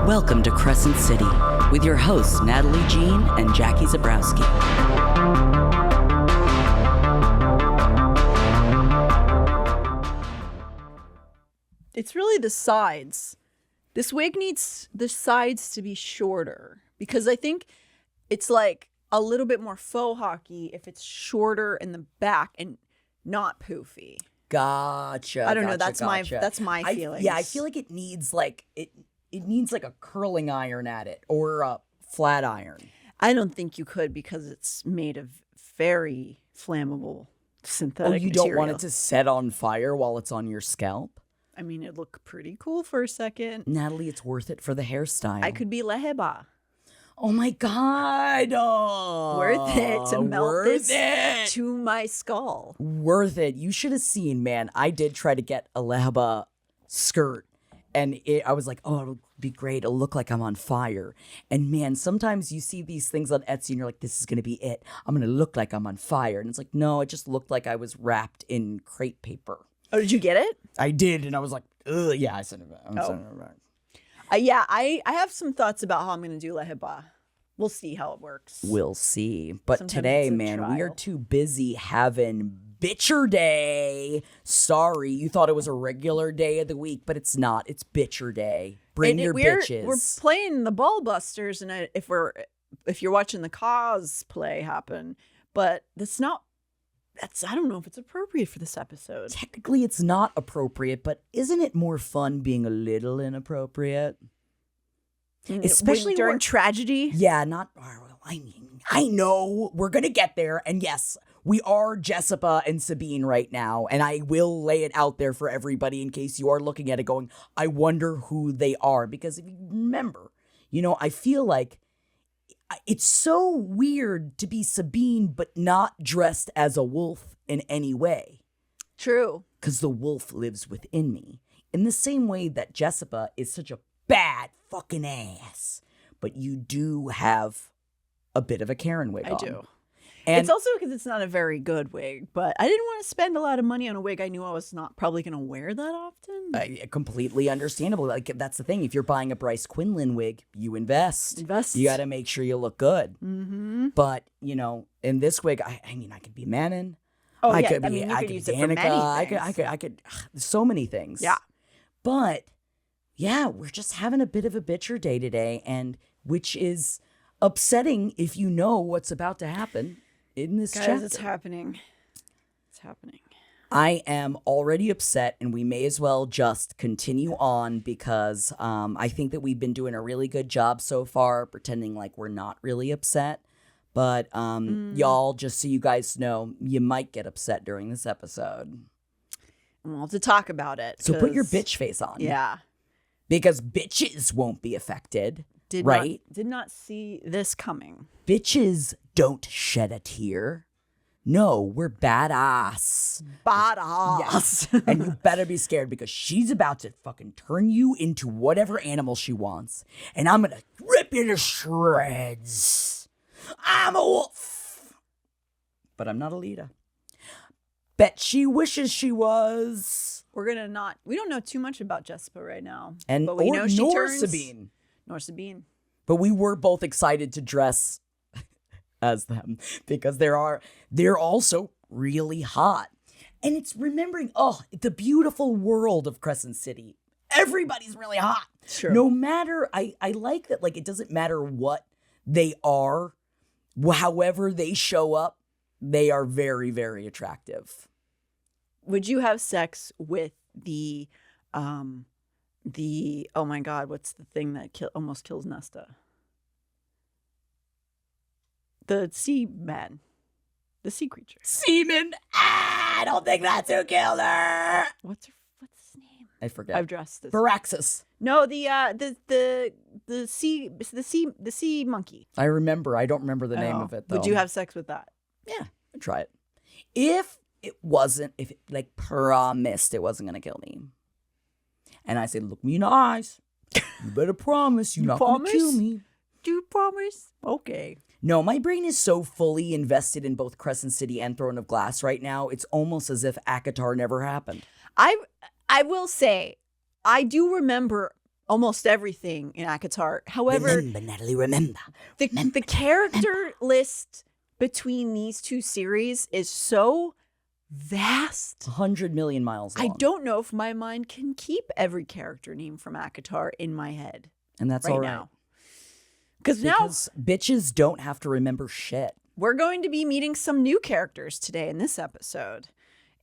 Welcome to Crescent City with your hosts Natalie Jean and Jackie Zabrowski. It's really the sides. This wig needs the sides to be shorter because I think it's like a little bit more faux hockey if it's shorter in the back and not poofy. Gotcha. I don't know. That's my feeling. I feel like it needs like it needs like a curling iron at it or a flat iron. I don't think you could because it's made of very flammable synthetic Oh, you don't material. want it to set on fire while it's on your scalp? I mean, it looked pretty cool for a second. Natalie, it's worth it for the hairstyle. I could be Leheba. Oh my God. Oh, Worth it to melt this it. to my skull. Worth it. You should have seen, man. I did try to get a Leheba skirt. And I was like, oh, it'll be great. It'll look like I'm on fire. And man, sometimes you see these things on Etsy and you're like, this is going to be it. I'm going to look like I'm on fire. And it's like, no, it just looked like I was wrapped in crepe paper. Oh, did you get it? I did. And I was like, ugh, yeah, I sent it back. I'm sending it back. I have some thoughts about how I'm going to do Leheba. We'll see how it works. We'll see. But Sometimes today, it's a man, we are trial. too busy having Bitcher Day. Sorry, you thought it was a regular day of the week, but it's not. It's Bitcher Day. Bring your bitches. We're playing the Ball Busters, and if you're watching the cosplay happen, but I don't know if it's appropriate for this episode. Technically, it's not appropriate, but isn't it more fun being a little inappropriate? Especially during tragedy. Yeah, not. I know we're gonna get there, and yes, we are Jessica and Sabine right now, and I will lay it out there for everybody in case you are looking at it going, I wonder who they are, because if you remember, I feel like it's so weird to be Sabine but not dressed as a wolf in any way. True. Because the wolf lives within me. In the same way that Jessica is such a bad fucking ass. But you do have a bit of a Karen wig on. I do. And it's also because it's not a very good wig, but I didn't want to spend a lot of money on a wig I knew I was not probably going to wear that often. Completely understandable. Like, that's the thing. If you're buying a Bryce Quinlan wig, you invest. You got to make sure you look good. Mm-hmm. But, in this wig, I mean, I could be Manon. Oh, I yeah. could I be, mean, you I could could use be it for many Danica. I could, so many things. Yeah. But, yeah, we're just having a bit of a bitcher day today, and which is upsetting if you know what's about to happen in this Guys, chapter. it's happening. It's happening. I am already upset, and we may as well just continue on because I think that we've been doing a really good job so far pretending like we're not really upset. But y'all, just so you guys know, you might get upset during this episode. We'll have to talk about it. So put your bitch face on. Yeah. Because bitches won't be affected. Did not see this coming. Bitches don't shed a tear. No, we're badass. Badass. Yes. And you better be scared because she's about to fucking turn you into whatever animal she wants. And I'm going to rip you to shreds. I'm a wolf. But I'm not a leader. Bet she wishes she was. We don't know too much about Jessica right now. And but we know she turns. Sabine. Nor Sabine. But we were both excited to dress as them because they're also really hot. And it's remembering, the beautiful world of Crescent City. Everybody's really hot. Sure. No matter, I like that, like, it doesn't matter what they are, however they show up, they are very, very attractive. Would you have sex with the oh my God, what's the thing that almost kills Nesta? The sea man. The sea creature. Seaman! I don't think that's who killed her! What's his name? I forget. I've dressed this. Baraxis. No, the sea monkey. I remember. I don't remember the name of it, though. Would you have sex with that? Yeah, I'd try it. If it promised it wasn't going to kill me. And I said, look me in the eyes. You better promise you're not going to kill me. Do you promise? Okay. No, my brain is so fully invested in both Crescent City and Throne of Glass right now, it's almost as if ACOTAR never happened. I will say, I do remember almost everything in ACOTAR. However, Remember, Natalie, remember. the character list between these two series is so vast. 100 million miles long. I don't know if my mind can keep every character name from ACOTAR in my head And that's right all right. now. Because now bitches don't have to remember shit. we're going to be meeting some new characters today in this episode.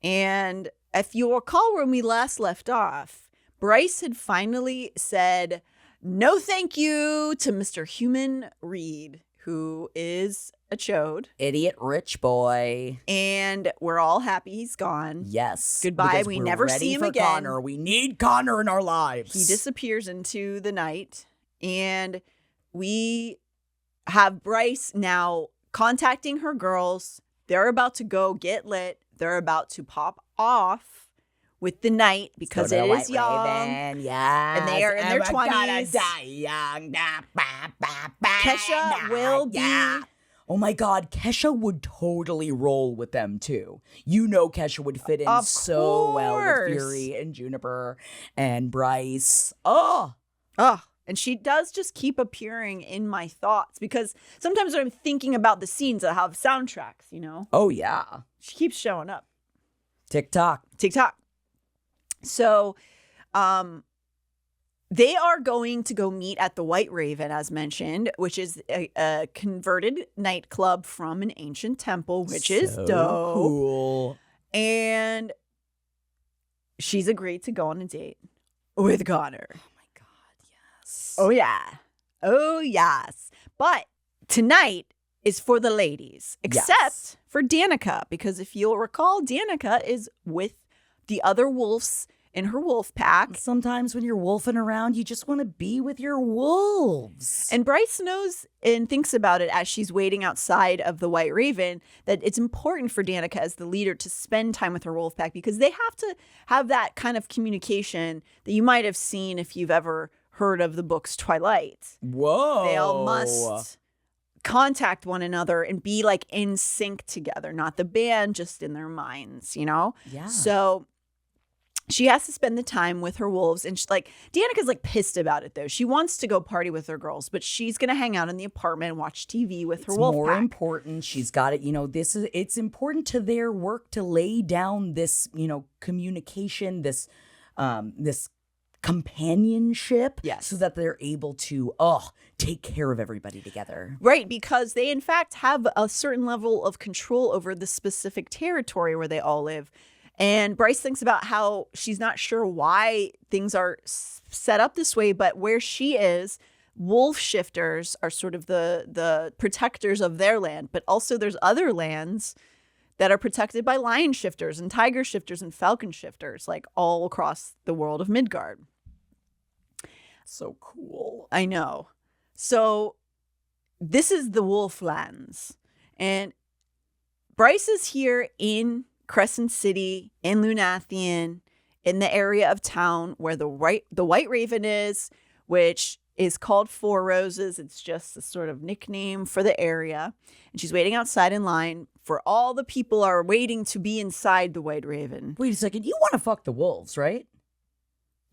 And if you recall when we last left off, Bryce had finally said no thank you to Mr. Human Reed, who is a chode. Idiot rich boy. And we're all happy he's gone. Yes. Goodbye. because We we're never ready see him for again. Connor. We need Connor in our lives. He disappears into the night. And we have Bryce now contacting her girls. They're about to go get lit. They're about to pop off with the night because it is young. Raven. Yes. And they are in their we're gonna 20s. die young. Kesha will be. Oh my God, Kesha would totally roll with them too. You know Kesha would fit in Of so well with course. Fury and Juniper and Bryce. Oh, And she does just keep appearing in my thoughts because sometimes when I'm thinking about the scenes that have soundtracks, you know, oh yeah. she keeps showing up. TikTok. So, they are going to go meet at the White Raven, as mentioned, which is a converted nightclub from an ancient temple, which is So dope. cool. And she's agreed to go on a date with Connor. Oh my God, yes. Oh, yeah. Oh, yes. But tonight is for the ladies, except Yes. for Danica, because if you'll recall, Danica is with the other wolves in her wolf pack. Sometimes when you're wolfing around, you just want to be with your wolves. And Bryce knows and thinks about it as she's waiting outside of the White Raven that it's important for Danica as the leader to spend time with her wolf pack because they have to have that kind of communication that you might have seen if you've ever heard of the books Twilight. Whoa. They all must contact one another and be like in sync together, not the band, just in their minds, you know? Yeah. So she has to spend the time with her wolves. And she's like, Danica's like pissed about it though. She wants to go party with her girls, but she's going to hang out in the apartment and watch TV with her wolf more pack. important. She's got it. You know, it's important to their work to lay down this, you know, communication, this companionship. Yes. So that they're able to, take care of everybody together. Right, because they in fact have a certain level of control over the specific territory where they all live. And Bryce thinks about how she's not sure why things are set up this way, but where she is, wolf shifters are sort of the protectors of their land. But also there's other lands that are protected by lion shifters and tiger shifters and falcon shifters, like all across the world of Midgard. So cool. I know. So this is the Wolflands. And Bryce is here in Crescent City, in Lunathian, in the area of town where the White Raven is, which is called Four Roses. It's just a sort of nickname for the area. And she's waiting outside in line for all the people are waiting to be inside the White Raven. Wait a second. You want to fuck the wolves, right?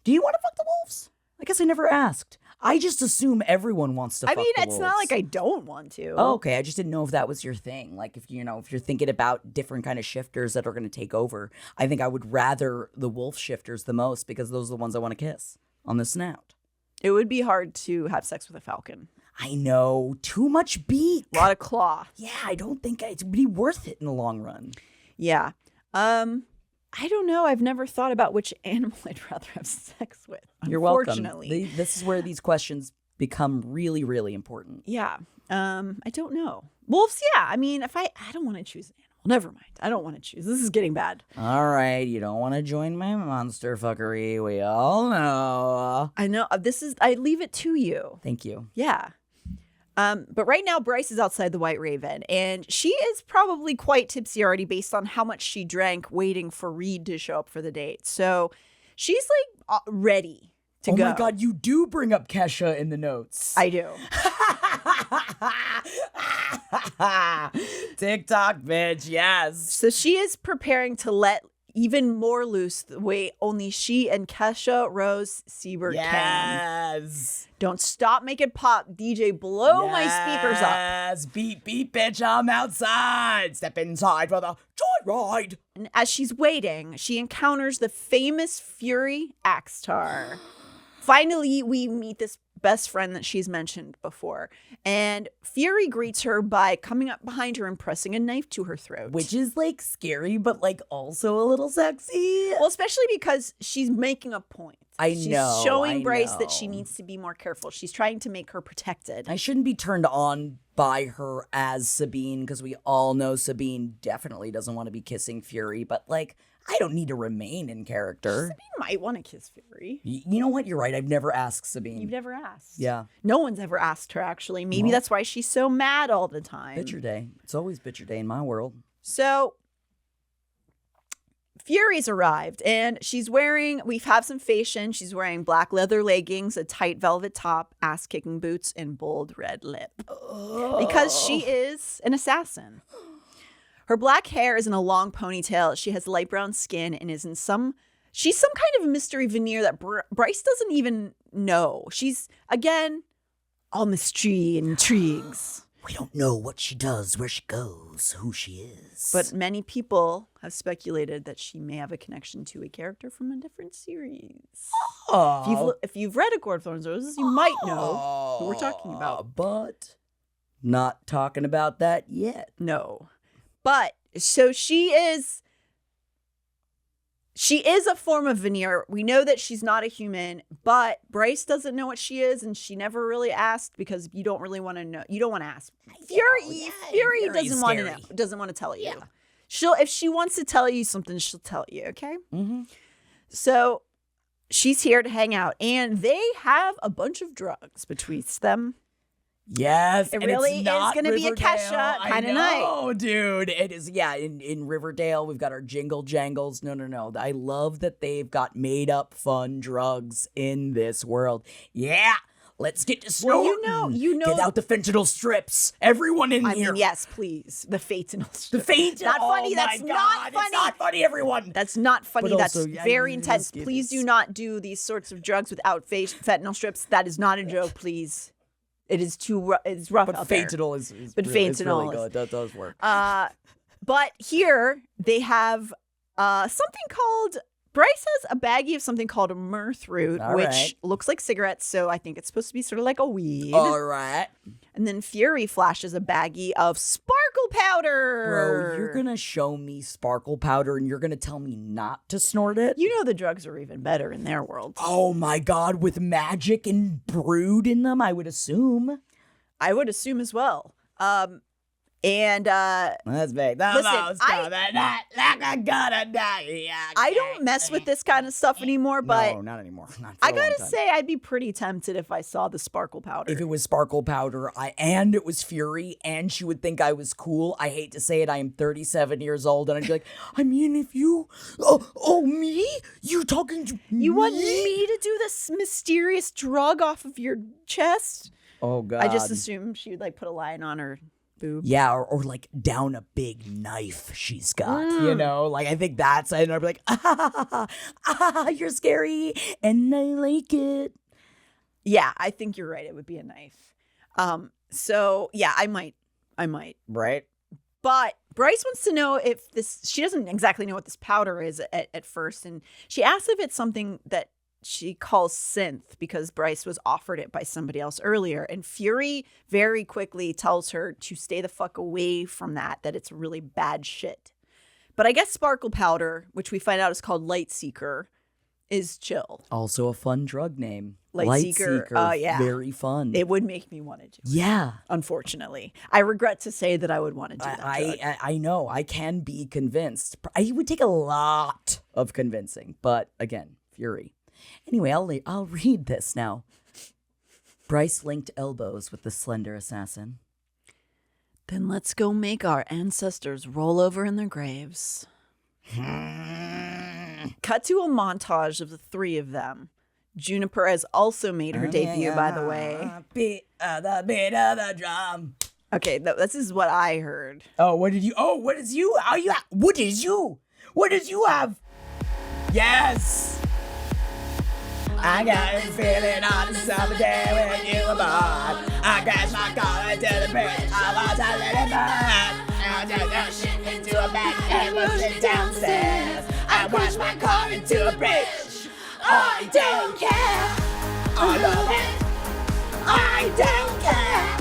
Do you want to fuck the wolves? I guess I never asked. I just assume everyone wants to fuck the wolves. It's not like I don't want to. Oh, okay. I just didn't know if that was your thing. Like, if you're thinking about different kind of shifters that are going to take over, I think I would rather the wolf shifters the most because those are the ones I want to kiss on the snout. It would be hard to have sex with a falcon. I know. Too much beak. A lot of claw. Yeah, I don't think it'd be worth it in the long run. Yeah. I don't know. I've never thought about which animal I'd rather have sex with. You're welcome. Unfortunately. This is where these questions become really, really important. Yeah. I don't know. Wolves, yeah. I mean, if I don't want to choose an animal. Never mind. I don't want to choose. This is getting bad. All right. You don't want to join my monster fuckery. We all know. I know. I leave it to you. Thank you. Yeah. But right now, Bryce is outside the White Raven, and she is probably quite tipsy already based on how much she drank waiting for Reed to show up for the date. So she's like ready to go. Oh my God, you do bring up Kesha in the notes. I do. TikTok, bitch, yes. So she is preparing to let even more loose the way only she and Kesha Rose Siebert can. Yes. Don't stop making pop. DJ, blow my speakers up. Yes. Beep, beep, bitch, I'm outside. Step inside for the joyride. And as she's waiting, she encounters the famous Fury Axtar. Finally, we meet this best friend that she's mentioned before. And Fury greets her by coming up behind her and pressing a knife to her throat. Which is like scary, but like also a little sexy. Well, especially because she's making a point. She's showing Bryce that she needs to be more careful. She's trying to make her protected. I shouldn't be turned on by her as Sabine, because we all know Sabine definitely doesn't want to be kissing Fury, but like, I don't need to remain in character. Sabine might want to kiss Fury. You know what? You're right. I've never asked Sabine. You've never asked. Yeah. No one's ever asked her, actually. Maybe that's why she's so mad all the time. Bitcher day. It's always bitcher day in my world. So Fury's arrived, and we have some fashion. She's wearing black leather leggings, a tight velvet top, ass-kicking boots, and bold red lip. Because she is an assassin. Her black hair is in a long ponytail. She has light brown skin and is she's some kind of mystery veneer that Bryce doesn't even know. She's, again, all mystery and intrigues. We don't know what she does, where she goes, who she is. But many people have speculated that she may have a connection to a character from a different series. Oh. If you've read A Court of Thorns and Roses, you might know who we're talking about. But not talking about that yet. No. But so she is a form of veneer. We know that she's not a human, but Bryce doesn't know what she is, and she never really asked because you don't really want to know. You don't want to ask. Fury doesn't want to know. Doesn't want to tell you. Yeah. If she wants to tell you something, she'll tell you. Okay. Mm-hmm. So she's here to hang out, and they have a bunch of drugs between them. Yes, it really is going to be a Kesha kind of night. Oh, dude, it is. Yeah, in Riverdale, we've got our jingle jangles. No. I love that they've got made up fun drugs in this world. Yeah, let's get to snorting. Well, you know, get out the fentanyl strips. Everyone in here. I mean, yes, please. The fentanyl strips. The fentanyl. Not funny. That's not funny. It's not funny, everyone. That's not funny. But That's also, very intense. Please do not do these sorts of drugs without fentanyl strips. That is not a joke. Please. It is it's rough out there. Fentanyl is really good. That does work. But here they have something called, Bryce has a baggie of something called a mirth root, which looks like cigarettes. So I think it's supposed to be sort of like a weed. All right. And then Fury flashes a baggie of sparkle powder. Bro, you're going to show me sparkle powder and you're going to tell me not to snort it? You know the drugs are even better in their world. Oh my God, with magic and brood in them, I would assume. I would assume as well. That's big. Listen, I don't mess with this kind of stuff anymore, but no, not anymore. Not I gotta say, I'd be pretty tempted if I saw the sparkle powder. If it was sparkle powder, and it was Fury, and she would think I was cool. I hate to say it, I am 37 years old, and I'd be like, I mean, if you, me? You talking to me? You want me to do this mysterious drug off of your chest? Oh God! I just assumed she would like put a line on her boob. Yeah, or like down a big knife she's got, you know? Like, I think that's, and I'd be like, you're scary, and I like it. Yeah, I think you're right. It would be a knife. So, yeah, I might. Right? But Bryce wants to know if she doesn't exactly know what this powder is at first, and she asks if it's something that she calls synth because Bryce was offered it by somebody else earlier. And Fury very quickly tells her to stay the fuck away from that it's really bad shit. But I guess sparkle powder, which we find out is called Light Seeker, is chill. Also a fun drug name. Light Seeker. Yeah. Very fun. It would make me want to do it. Yeah. Unfortunately. I regret to say that I would want to do that. I know. I can be convinced. It would take a lot of convincing. But again, Fury. Anyway, I'll read this now. Bryce linked elbows with the slender assassin. Then let's go make our ancestors roll over in their graves. Cut to a montage of the three of them. Juniper has also made her debut, by the way. Beat of the drum. Okay, this is what I heard. What did you? What is you? What is you? What did you have? Yes. I got a feeling on the summer day when you were born. I crashed my car into the bridge. I was a little bird. I just got shit into a bag and moved it downstairs. I washed my car into a bridge. I don't care. I love it. I don't care.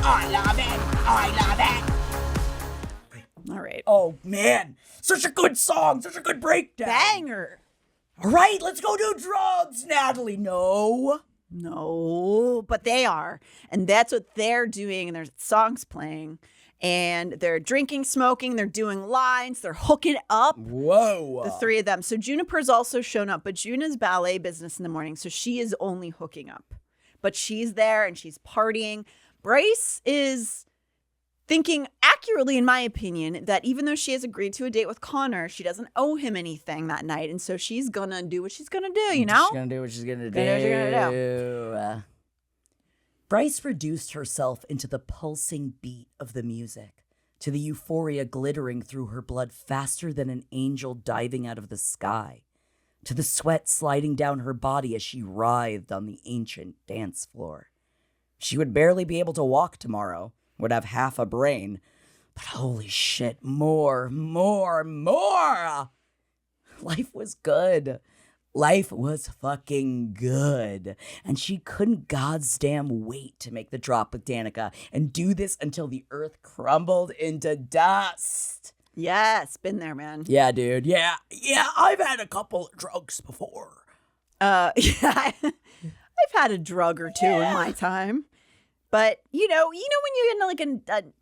I love it. I love it. All right. Oh, man. Such a good song. Such a good breakdown. Banger. All right, let's go do drugs, Natalie. No, but they are. And that's what they're doing. And there's songs playing. And they're drinking, smoking. They're doing lines. They're hooking up. Whoa. The three of them. So Juniper's also shown up. But Juna's ballet business in the morning. So she is only hooking up. But she's there and she's partying. Bryce is thinking accurately, in my opinion, that even though she has agreed to a date with Connor, she doesn't owe him anything that night. And so she's going to do what she's going to do, you know? She's going to do what she's going to do. Bryce reduced herself into the pulsing beat of the music, to the euphoria glittering through her blood faster than an angel diving out of the sky, to the sweat sliding down her body as she writhed on the ancient dance floor. She would barely be able to walk tomorrow, would have half a brain, but holy shit, more. Life was good. Life was fucking good. And she couldn't goddamn wait to make the drop with Danica and do this until the earth crumbled into dust. Yes, been there, man. Yeah, dude. Yeah, I've had a couple of drugs before. Yeah, I've had a drug or two in my time. But, you know when you're in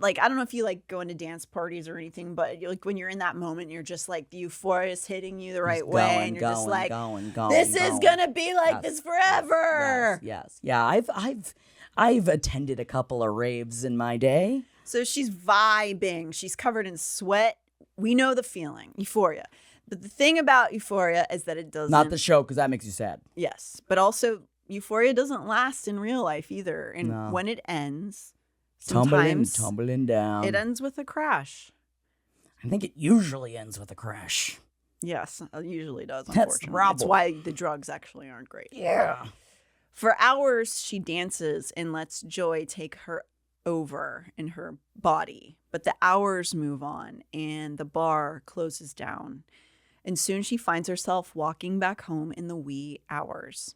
like I don't know if you like going to dance parties or anything, but like when you're in that moment, you're just like the euphoria is hitting you the right way. And you're just like, this is going to be like this forever. Yes. Yeah, I've attended a couple of raves in my day. So she's vibing. She's covered in sweat. We know the feeling, euphoria. But the thing about euphoria is that it doesn't. Not the show, because that makes you sad. Yes. But also, euphoria doesn't last in real life either. And when it ends, sometimes tumbling down. It ends with a crash. I think it usually ends with a crash. Yes, it usually does, That's unfortunately. the problem. That's why the drugs actually aren't great. Yeah. For hours, she dances and lets joy take her over in her body. But the hours move on and the bar closes down. And soon she finds herself walking back home in the wee hours.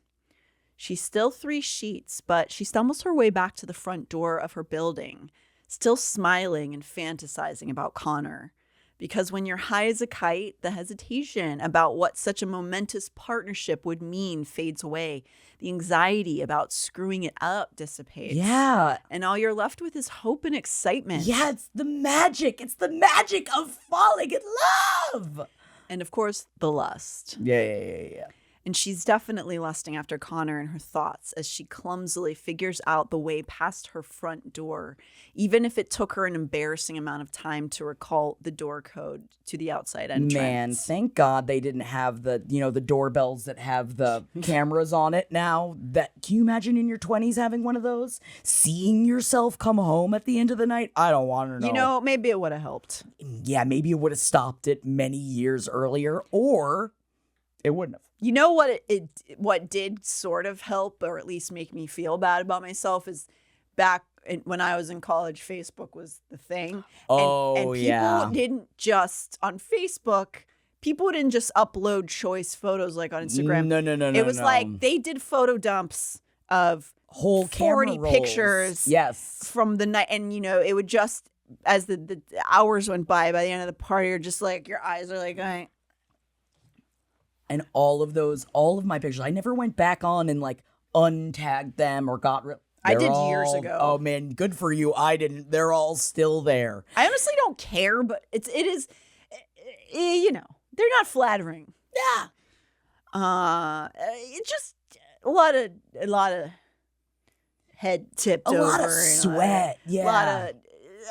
She's still 3 sheets, but she stumbles her way back to the front door of her building, still smiling and fantasizing about Connor. Because when you're high as a kite, the hesitation about what such a momentous partnership would mean fades away. The anxiety about screwing it up dissipates. Yeah. And all you're left with is hope and excitement. Yeah, it's the magic. It's the magic of falling in love. And of course, the lust. Yeah. And she's definitely lusting after Connor in her thoughts as she clumsily figures out the way past her front door, even if it took her an embarrassing amount of time to recall the door code to the outside entrance. Man, thank God they didn't have the doorbells that have the cameras on it now. Can you imagine in your 20s having one of those? Seeing yourself come home at the end of the night? I don't want to know. Maybe it would have helped. Yeah, maybe it would have stopped it many years earlier, or it wouldn't have. You know what did sort of help, or at least make me feel bad about myself, is back when I was in college, Facebook was the thing. And people didn't just, on Facebook, people didn't just upload choice photos like on Instagram. No. It was like they did photo dumps of whole 40 pictures from the night. And, it would just, as the hours went by the end of the party, you're just like, your eyes are like, And all of my pictures, I never went back on and like untagged them or got rid. I did years ago. Oh man, good for you. I didn't. They're all still there. I honestly don't care, but it is, they're not flattering. Yeah. It's just a lot of head tipped over. A lot of sweat. Yeah. A lot of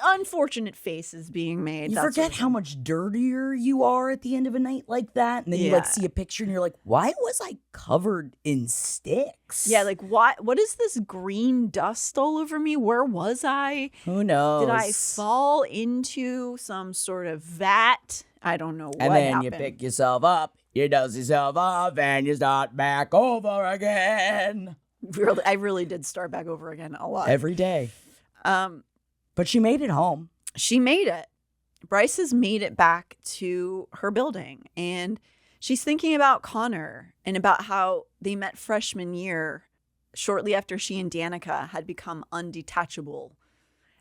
unfortunate faces being made. You that forget sort of how thing. much dirtier you are at the end of a night like that. And then you Yeah. see a picture and you're like, why was I covered in sticks? Yeah, like what is this green dust all over me? Where was I? Who knows? Did I fall into some sort of vat? I don't know what And then happened. you pick yourself up, you dust yourself off, and you start back over again. Really, I really did start back over again a lot. Every day. But she made it home. She made it. Bryce has made it back to her building, and she's thinking about Connor and about how they met freshman year shortly after she and Danica had become undetachable.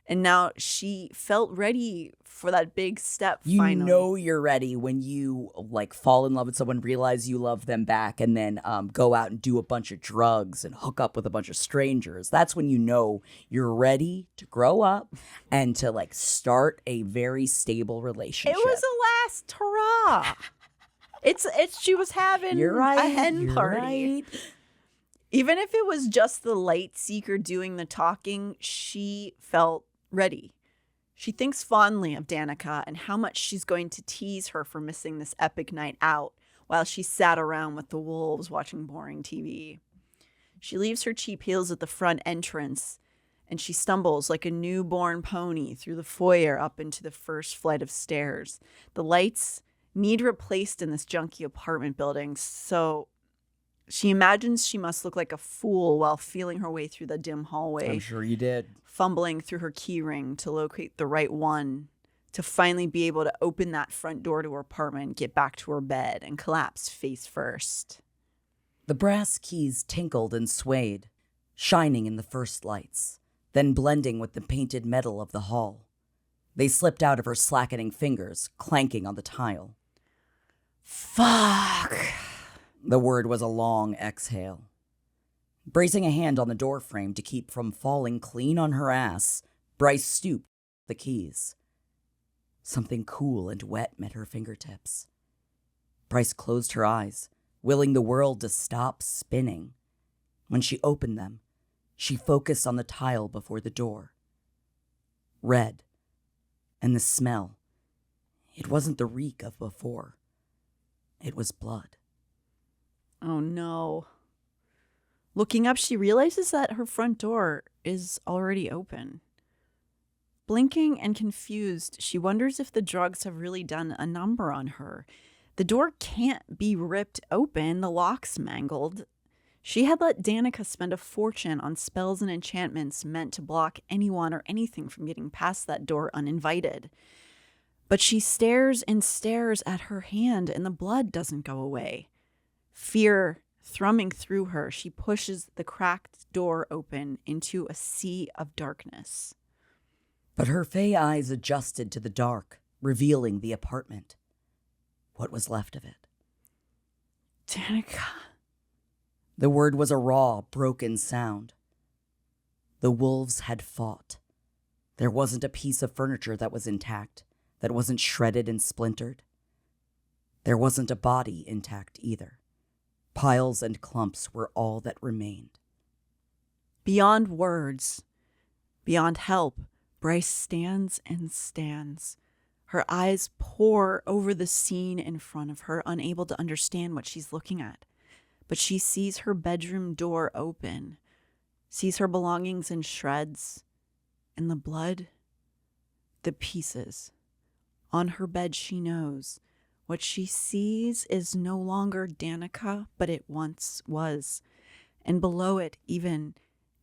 And now she felt ready for that big step finally. You know you're ready when you like fall in love with someone, realize you love them back, and then go out and do a bunch of drugs and hook up with a bunch of strangers. That's when you know you're ready to grow up and to like start a very stable relationship. It was a last hurrah. It's she was having You're right, a hen you're party. right. Even if it was just the light seeker doing the talking, she felt ready. She thinks fondly of Danica and how much she's going to tease her for missing this epic night out while she sat around with the wolves watching boring TV. She leaves her cheap heels at the front entrance and she stumbles like a newborn pony through the foyer up into the first flight of stairs. The lights need replaced in this junky apartment building, so she imagines she must look like a fool while feeling her way through the dim hallway. I'm sure you did. Fumbling through her key ring to locate the right one, to finally be able to open that front door to her apartment, get back to her bed, and collapse face first. The brass keys tinkled and swayed, shining in the first lights, then blending with the painted metal of the hall. They slipped out of her slackening fingers, clanking on the tile. Fuck. The word was a long exhale. Bracing a hand on the doorframe to keep from falling clean on her ass, Bryce stooped the keys. Something cool and wet met her fingertips. Bryce closed her eyes, willing the world to stop spinning. When she opened them, she focused on the tile before the door. Red. And the smell. It wasn't the reek of before. It was blood. Oh no. Looking up, she realizes that her front door is already open. Blinking and confused, she wonders if the drugs have really done a number on her. The door can't be ripped open, the lock's mangled. She had let Danica spend a fortune on spells and enchantments meant to block anyone or anything from getting past that door uninvited. But she stares and stares at her hand and the blood doesn't go away. Fear thrumming through her, she pushes the cracked door open into a sea of darkness. But her fey eyes adjusted to the dark, revealing the apartment. What was left of it? Danica. The word was a raw, broken sound. The wolves had fought. There wasn't a piece of furniture that was intact, that wasn't shredded and splintered. There wasn't a body intact either. Piles and clumps were all that remained. Beyond words, beyond help, Bryce stands and stands. Her eyes pore over the scene in front of her, unable to understand what she's looking at. But she sees her bedroom door open, sees her belongings in shreds, and the blood, the pieces. On her bed, she knows what she sees is no longer Danica, but it once was. And below it, even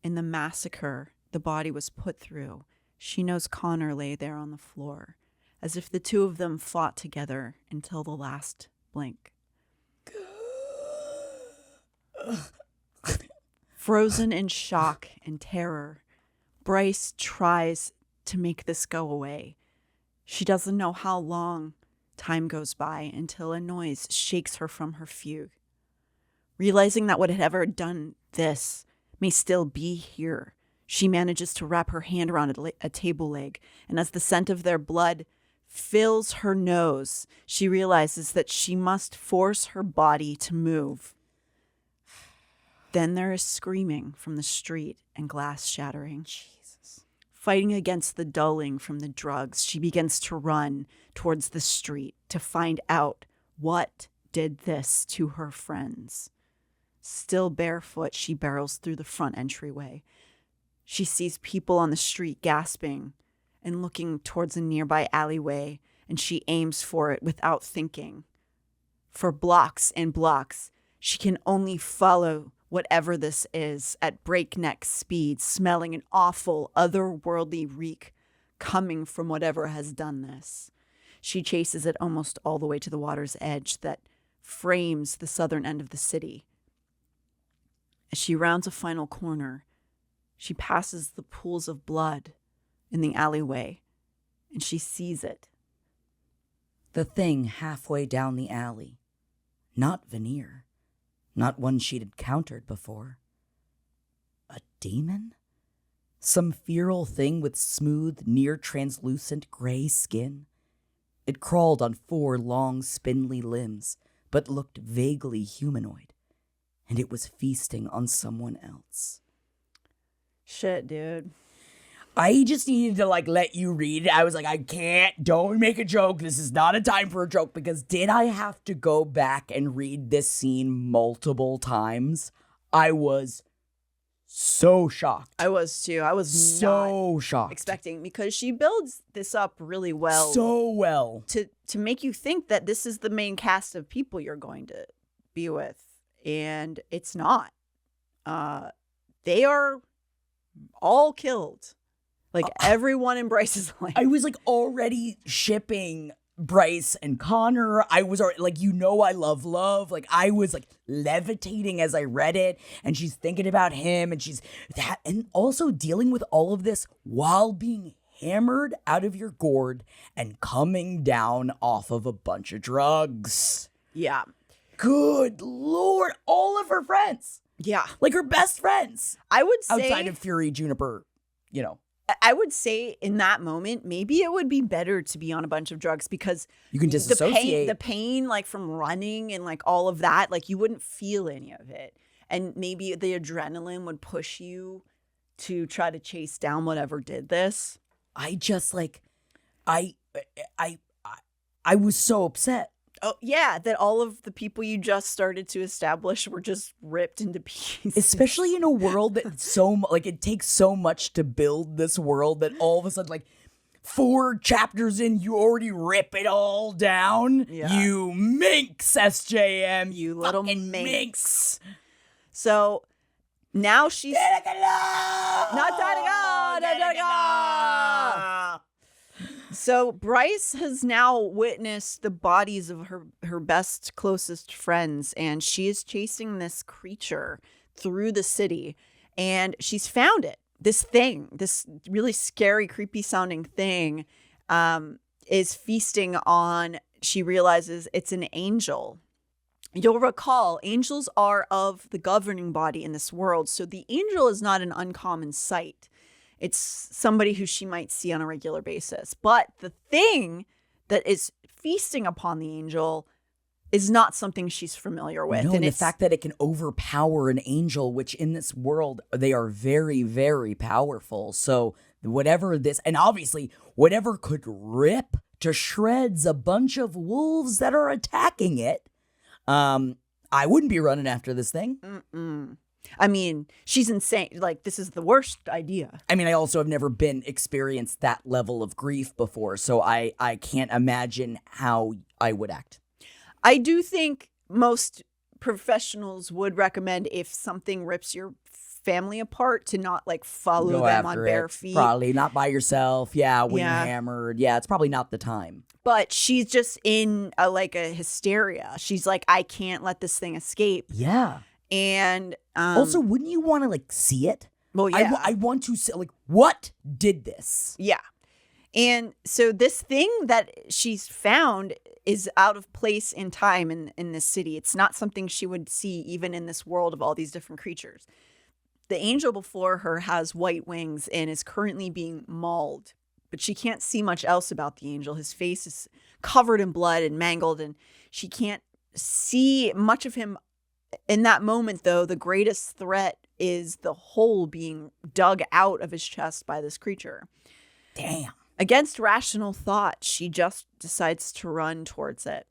in the massacre the body was put through, she knows Connor lay there on the floor, as if the two of them fought together until the last blink. Frozen in shock and terror, Bryce tries to make this go away. She doesn't know how long time goes by until a noise shakes her from her fugue. Realizing that what had ever done this may still be here, she manages to wrap her hand around a table leg, and as the scent of their blood fills her nose, she realizes that she must force her body to move. Then there is screaming from the street and glass shattering. Jesus. Fighting against the dulling from the drugs, she begins to run towards the street to find out what did this to her friends. Still barefoot, she barrels through the front entryway. She sees people on the street gasping and looking towards a nearby alleyway, and she aims for it without thinking. For blocks and blocks, she can only follow whatever this is at breakneck speed, smelling an awful, otherworldly reek coming from whatever has done this. She chases it almost all the way to the water's edge that frames the southern end of the city. As she rounds a final corner, she passes the pools of blood in the alleyway, and she sees it. The thing halfway down the alley. Not Veneer. Not one she'd encountered before. A demon? Some feral thing with smooth, near-translucent gray skin? It crawled on 4 long, spindly limbs, but looked vaguely humanoid. And it was feasting on someone else. Shit, dude. I just needed to, let you read it. I was like, I can't, don't make a joke. This is not a time for a joke, because did I have to go back and read this scene multiple times? I was so shocked. I was too. I was so not shocked. expecting, because she builds this up really well. So well. To make you think that this is the main cast of people you're going to be with. And it's not. They are all killed. Everyone in Bryce's life. I was already shipping Bryce and Connor. I was already, I love love. I was levitating as I read it, and she's thinking about him, and she's that, and also dealing with all of this while being hammered out of your gourd and coming down off of a bunch of drugs. Yeah. Good Lord, all of her friends. Yeah. Her best friends. I would say, outside of Fury, Juniper, I would say in that moment, maybe it would be better to be on a bunch of drugs, because you can disassociate. The pain from running and all of that, you wouldn't feel any of it. And maybe the adrenaline would push you to try to chase down whatever did this. I just I was so upset. Oh, yeah, that all of the people you just started to establish were just ripped into pieces. Especially in a world that it takes so much to build this world that all of a sudden, 4 chapters in, you already rip it all down. Yeah. You minx, SJM. You little fucking minx. So now she's... So Bryce has now witnessed the bodies of her best, closest friends, and she is chasing this creature through the city, and she's found it. This thing, this really scary, creepy sounding thing, is feasting on, she realizes it's an angel. You'll recall, angels are of the governing body in this world, so the angel is not an uncommon sight. It's somebody who she might see on a regular basis. But the thing that is feasting upon the angel is not something she's familiar with. No, and the fact that it can overpower an angel, which in this world, they are very, very powerful. So whatever this, and obviously whatever could rip to shreds a bunch of wolves that are attacking it, I wouldn't be running after this thing. Mm-mm. I mean, she's insane. This is the worst idea. I mean, I also have never experienced that level of grief before, so I can't imagine how I would act. I do think most professionals would recommend, if something rips your family apart, to not follow them on bare feet. Probably not by yourself. Yeah, when you're hammered. Yeah, it's probably not the time. But she's just in a hysteria. She's I can't let this thing escape. Yeah. And also, wouldn't you want to see it? Well, yeah. I want to see what did this? Yeah. And so this thing that she's found is out of place in time in this city. It's not something she would see even in this world of all these different creatures. The angel before her has white wings and is currently being mauled, but she can't see much else about the angel. His face is covered in blood and mangled, and she can't see much of him. In that moment, though, the greatest threat is the hole being dug out of his chest by this creature. Damn. Against rational thought, she just decides to run towards it.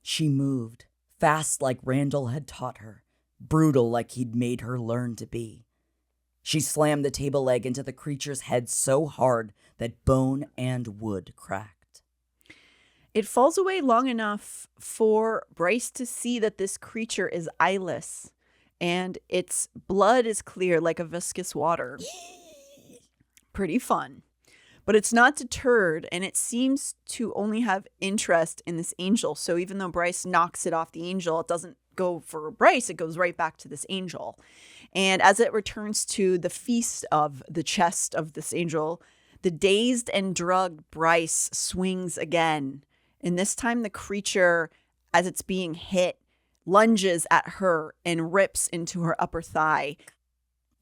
She moved, fast like Randall had taught her, brutal like he'd made her learn to be. She slammed the table leg into the creature's head so hard that bone and wood cracked. It falls away long enough for Bryce to see that this creature is eyeless, and its blood is clear like a viscous water. Pretty fun. But it's not deterred, and it seems to only have interest in this angel. So even though Bryce knocks it off the angel, it doesn't go for Bryce. It goes right back to this angel. And as it returns to the feast of the chest of this angel, the dazed and drugged Bryce swings again. And this time the creature, as it's being hit, lunges at her and rips into her upper thigh.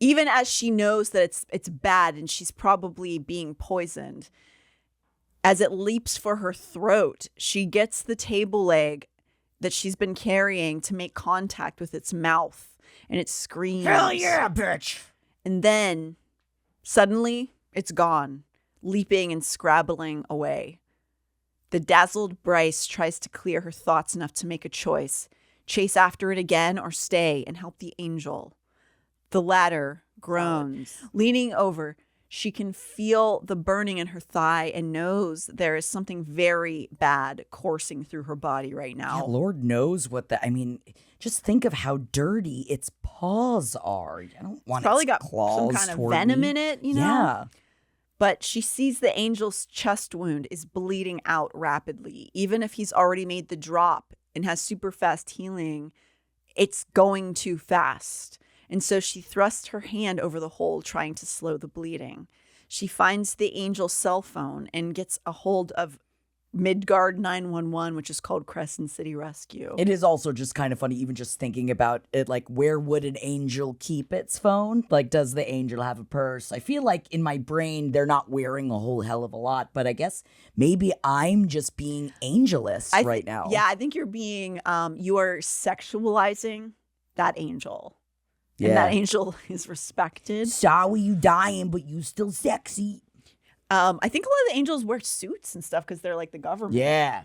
Even as she knows that it's bad and she's probably being poisoned. As it leaps for her throat, she gets the table leg that she's been carrying to make contact with its mouth, and it screams. Hell yeah, bitch! And then, suddenly, it's gone, leaping and scrabbling away. The dazzled Bryce tries to clear her thoughts enough to make a choice. Chase after it again or stay and help the angel. The latter groans. Leaning over, she can feel the burning in her thigh and knows there is something very bad coursing through her body right now. Yeah, Lord knows what I mean, just think of how dirty its paws are. I don't want Probably its got claws some kind of toward venom me. in it, you know? Yeah. But she sees the angel's chest wound is bleeding out rapidly. Even if he's already made the drop and has super fast healing, it's going too fast. And so she thrusts her hand over the hole, trying to slow the bleeding. She finds the angel's cell phone and gets a hold of Midgard 911, which is called Crescent City Rescue. It is also just kind of funny, even just thinking about it, like, where would an angel keep its phone? Like, does the angel have a purse? I feel like in my brain, they're not wearing a whole hell of a lot, but I guess maybe I'm just being angelist right now. Yeah, I think you're being, you are sexualizing that angel. Yeah. And that angel is respected. Sorry you dying, but you still sexy. I think a lot of the angels wear suits and stuff because they're like the government. Yeah.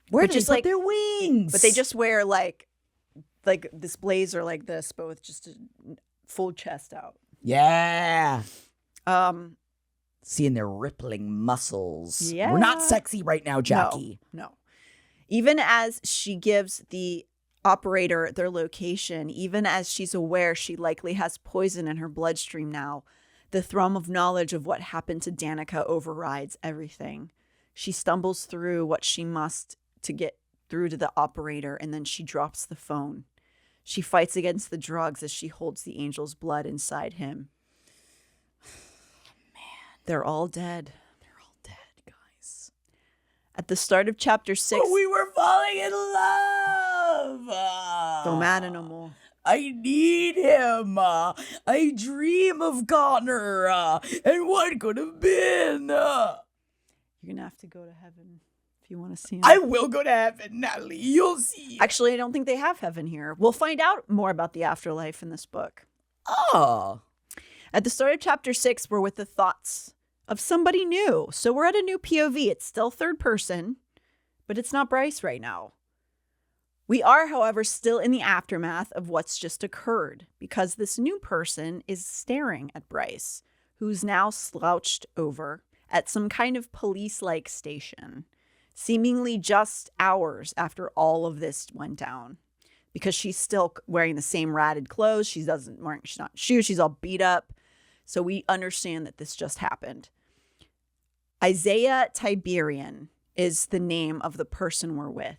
Where But do just they put like their wings? But they just wear like this blazer like this, but with just a full chest out. Yeah. Um, Seeing their rippling muscles. Yeah. We're not sexy right now, Jackie. No. Even as she gives the operator their location, even as she's aware she likely has poison in her bloodstream now, the thrum of knowledge of what happened to Danica overrides everything. She stumbles through what she must to get through to the operator, and then she drops the phone. She fights against the drugs as she holds the angel's blood inside him. Man, they're all dead. They're all dead, guys. At the start of chapter 6, But we were falling in love. don't matter no more. I need him. I dream of Connor. And what could have been? You're going to have to go to heaven if you want to see him. I will go to heaven, Natalie. You'll see. Actually, I don't think they have heaven here. We'll find out more about the afterlife in this book. Oh. At the start of chapter 6, we're with the thoughts of somebody new. So we're at a new POV. It's still third person, but it's not Bryce right now. We are, however, still in the aftermath of what's just occurred because this new person is staring at Bryce, who's now slouched over at some kind of police-like station, seemingly just hours after all of this went down, because she's still wearing the same ratted clothes. She's not shoes. She's all beat up. So we understand that this just happened. Isaiah Tiberian is the name of the person we're with.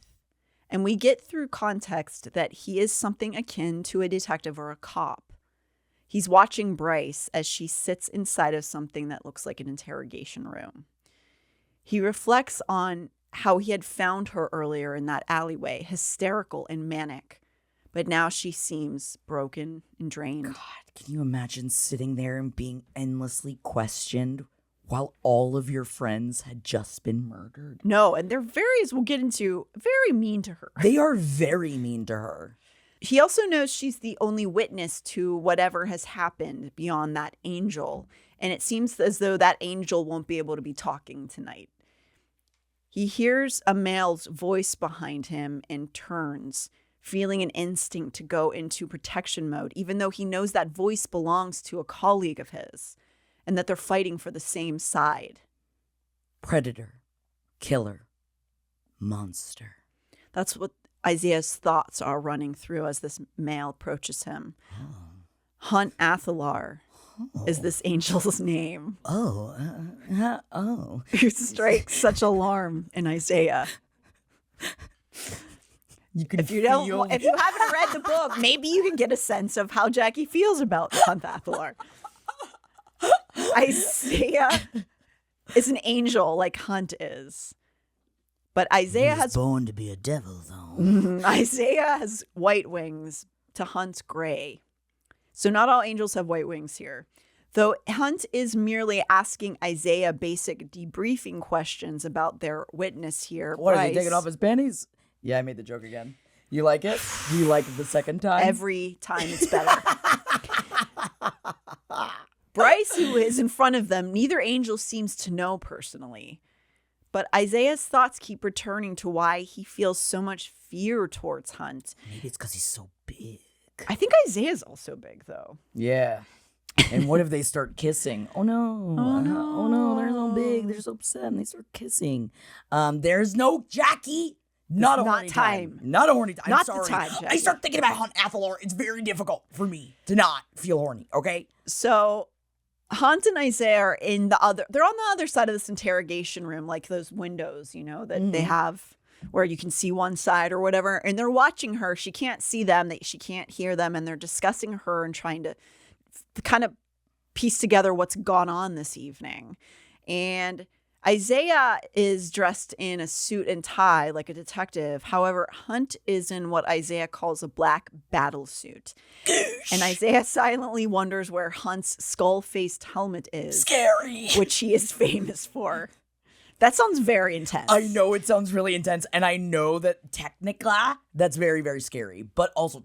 And we get through context that he is something akin to a detective or a cop. He's watching Bryce as she sits inside of something that looks like an interrogation room. He reflects on how he had found her earlier in that alleyway, hysterical and manic. But now she seems broken and drained. God, can you imagine sitting there and being endlessly questioned while all of your friends had just been murdered? No, and they're very, as we'll get into, very mean to her. They are very mean to her. He also knows she's the only witness to whatever has happened beyond that angel. And it seems as though that angel won't be able to be talking tonight. He hears a male's voice behind him and turns, feeling an instinct to go into protection mode, even though he knows that voice belongs to a colleague of his and that they're fighting for the same side. Predator, killer, monster. That's what Isaiah's thoughts are running through as this male approaches him. Oh. Hunt Athalar is this angel's name. Oh. Who strikes such alarm in Isaiah. If you haven't read the book, maybe you can get a sense of how Jackie feels about Hunt Athalar. Isaiah is an angel like Hunt is. But Isaiah has born to be a devil, though. Isaiah has white wings to Hunt's gray. So not all angels have white wings here. Though Hunt is merely asking Isaiah basic debriefing questions about their witness here. What, Bryce, is he taking off his panties? Yeah, I made the joke again. You like it? Do you like it the second time? Every time it's better. Bryce, who is in front of them, neither angel seems to know personally. But Isaiah's thoughts keep returning to why he feels so much fear towards Hunt. Maybe it's because he's so big. I think Isaiah's also big, though. Yeah. And what if they start kissing? Oh no. Oh, no. Oh no, they're so big. They're so upset and they start kissing. There's no Jackie. Not a horny time. Not a horny time. Not I'm sorry. the time, Jackie. I start thinking about Hunt Athalar. It's very difficult for me to not feel horny, okay? So Hunt and Isaiah are they're on the other side of this interrogation room, like those windows, that they have where you can see one side or whatever. And they're watching her. She can't see them. She can't hear them. And they're discussing her and trying to kind of piece together what's gone on this evening. And Isaiah is dressed in a suit and tie like a detective. However, Hunt is in what Isaiah calls a black battle suit. And Isaiah silently wonders where Hunt's skull-faced helmet is. Scary. Which he is famous for. That sounds very intense. I know it sounds really intense. And I know that technically that's very, very scary. But also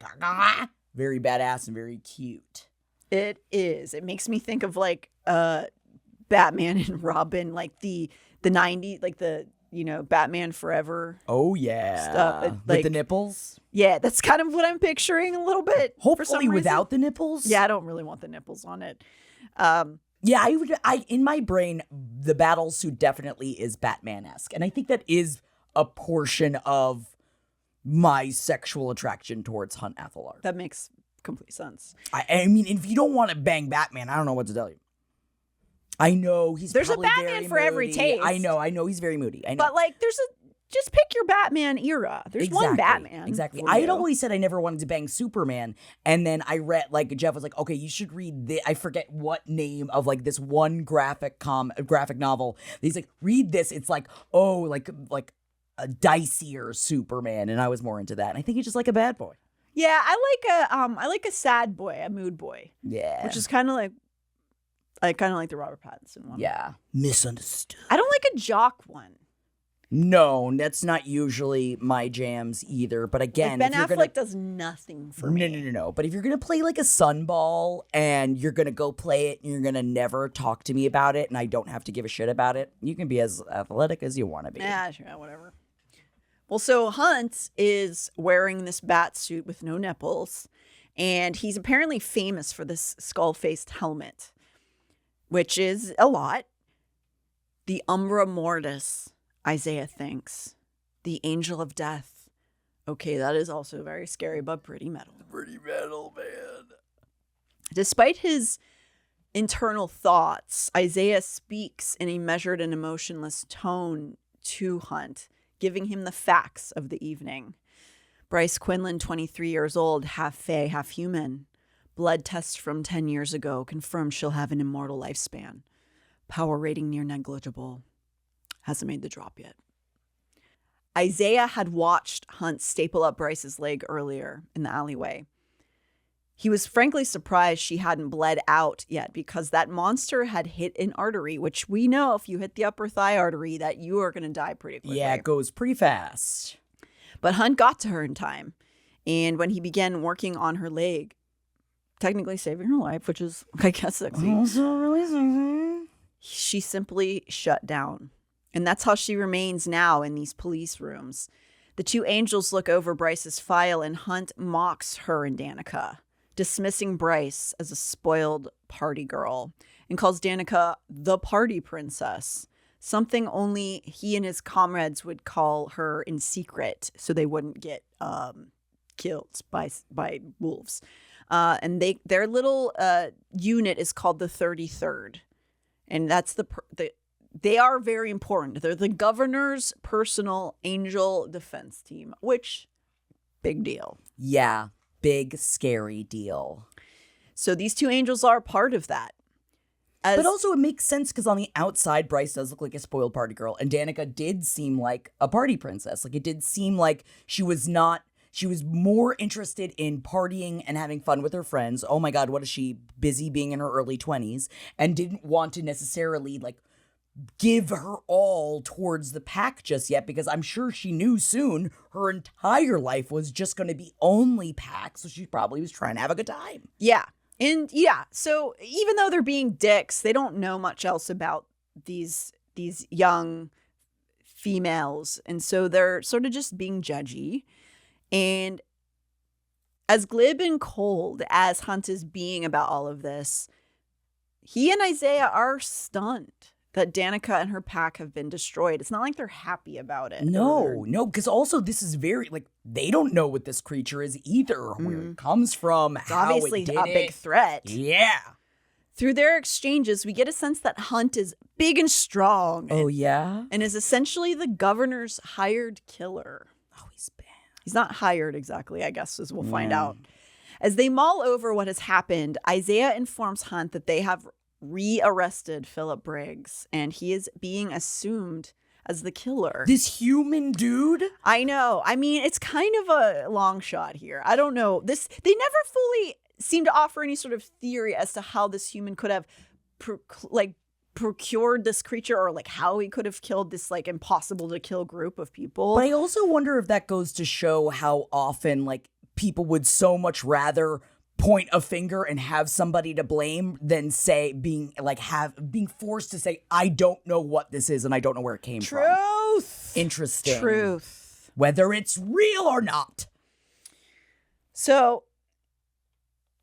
very badass and very cute. It is. It makes me think of like Batman and Robin, like the 90s, like the, Batman Forever. Oh, yeah. Stuff. With the nipples? Yeah, that's kind of what I'm picturing a little bit. Hopefully without the nipples? Yeah, I don't really want the nipples on it. Yeah, I in my brain, the battle suit definitely is Batman-esque. And I think that is a portion of my sexual attraction towards Hunt Athalar. That makes complete sense. I mean, if you don't want to bang Batman, I don't know what to tell you. I know there's a Batman for every taste. I know he's very moody. I know. But like just pick your Batman era. There's one Batman. Exactly. I had always said I never wanted to bang Superman. And then I read, like, Jeff was like, okay, you should read this. I forget what name of like this one graphic novel. He's like, read this. It's like, oh, like a dicier Superman. And I was more into that. And I think he's just like a bad boy. Yeah, I like a sad boy, a mood boy. Yeah. Which is kind of like the Robert Pattinson one. Yeah. Misunderstood. I don't like a jock one. No, that's not usually my jams either. But again, Ben Affleck does nothing for me. No. But if you're going to play like a sunball and you're going to go play it and you're going to never talk to me about it and I don't have to give a shit about it, you can be as athletic as you want to be. Yeah, sure, whatever. Well, so Hunt is wearing this bat suit with no nipples, and he's apparently famous for this skull-faced helmet, which is a lot. The Umbra Mortis, Isaiah thinks. The Angel of Death. Okay, that is also very scary, but pretty metal. Pretty metal, man. Despite his internal thoughts, Isaiah speaks in a measured and emotionless tone to Hunt, giving him the facts of the evening. Bryce Quinlan, 23 years old, half fae, half human. Blood test from 10 years ago confirmed she'll have an immortal lifespan. Power rating near negligible. Hasn't made the drop yet. Isaiah had watched Hunt staple up Bryce's leg earlier in the alleyway. He was frankly surprised she hadn't bled out yet because that monster had hit an artery, which we know if you hit the upper thigh artery that you are going to die pretty quickly. Yeah, it goes pretty fast. But Hunt got to her in time. And when he began working on her leg, technically saving her life, which is, I guess, sexy, Also really sexy. she simply shut down. And that's how she remains now in these police rooms. The two angels look over Bryce's file, and Hunt mocks her and Danica, dismissing Bryce as a spoiled party girl, and calls Danica the party princess, something only he and his comrades would call her in secret so they wouldn't get killed by wolves. And their little unit is called the 33rd. And that's they are very important. They're the governor's personal angel defense team, which, big deal. Yeah, big, scary deal. So these two angels are part of that. But also it makes sense because on the outside, Bryce does look like a spoiled party girl. And Danica did seem like a party princess. Like, it did seem like she was more interested in partying and having fun with her friends. Oh my God, what is she? Busy being in her early 20s. And didn't want to necessarily, like, give her all towards the pack just yet, because I'm sure she knew soon her entire life was just going to be only pack. So she probably was trying to have a good time. Yeah. And yeah, so even though they're being dicks, they don't know much else about these young females. And so they're sort of just being judgy. And as glib and cold as Hunt is being about all of this, he and Isaiah are stunned that Danica and her pack have been destroyed. It's not like they're happy about it. No, because also this is very, like, they don't know what this creature is either, where it comes from, It's how obviously it did a big it. threat. Yeah. Through their exchanges, we get a sense that Hunt is big and strong. Oh, yeah? And is essentially the governor's hired killer. Oh, he's bad. He's not hired exactly, I guess, as we'll find out. As they mull over what has happened, Isaiah informs Hunt that they have rearrested Philip Briggs, and he is being assumed as the killer. This human dude? I know. I mean, it's kind of a long shot here. I don't know. They never fully seem to offer any sort of theory as to how this human could have procured this creature, or like how he could have killed this like impossible to kill group of people. But I also wonder if that goes to show how often, like, people would so much rather point a finger and have somebody to blame than say being forced to say, I don't know what this is and I don't know where it came from. Truth. Interesting. Truth. Whether it's real or not. So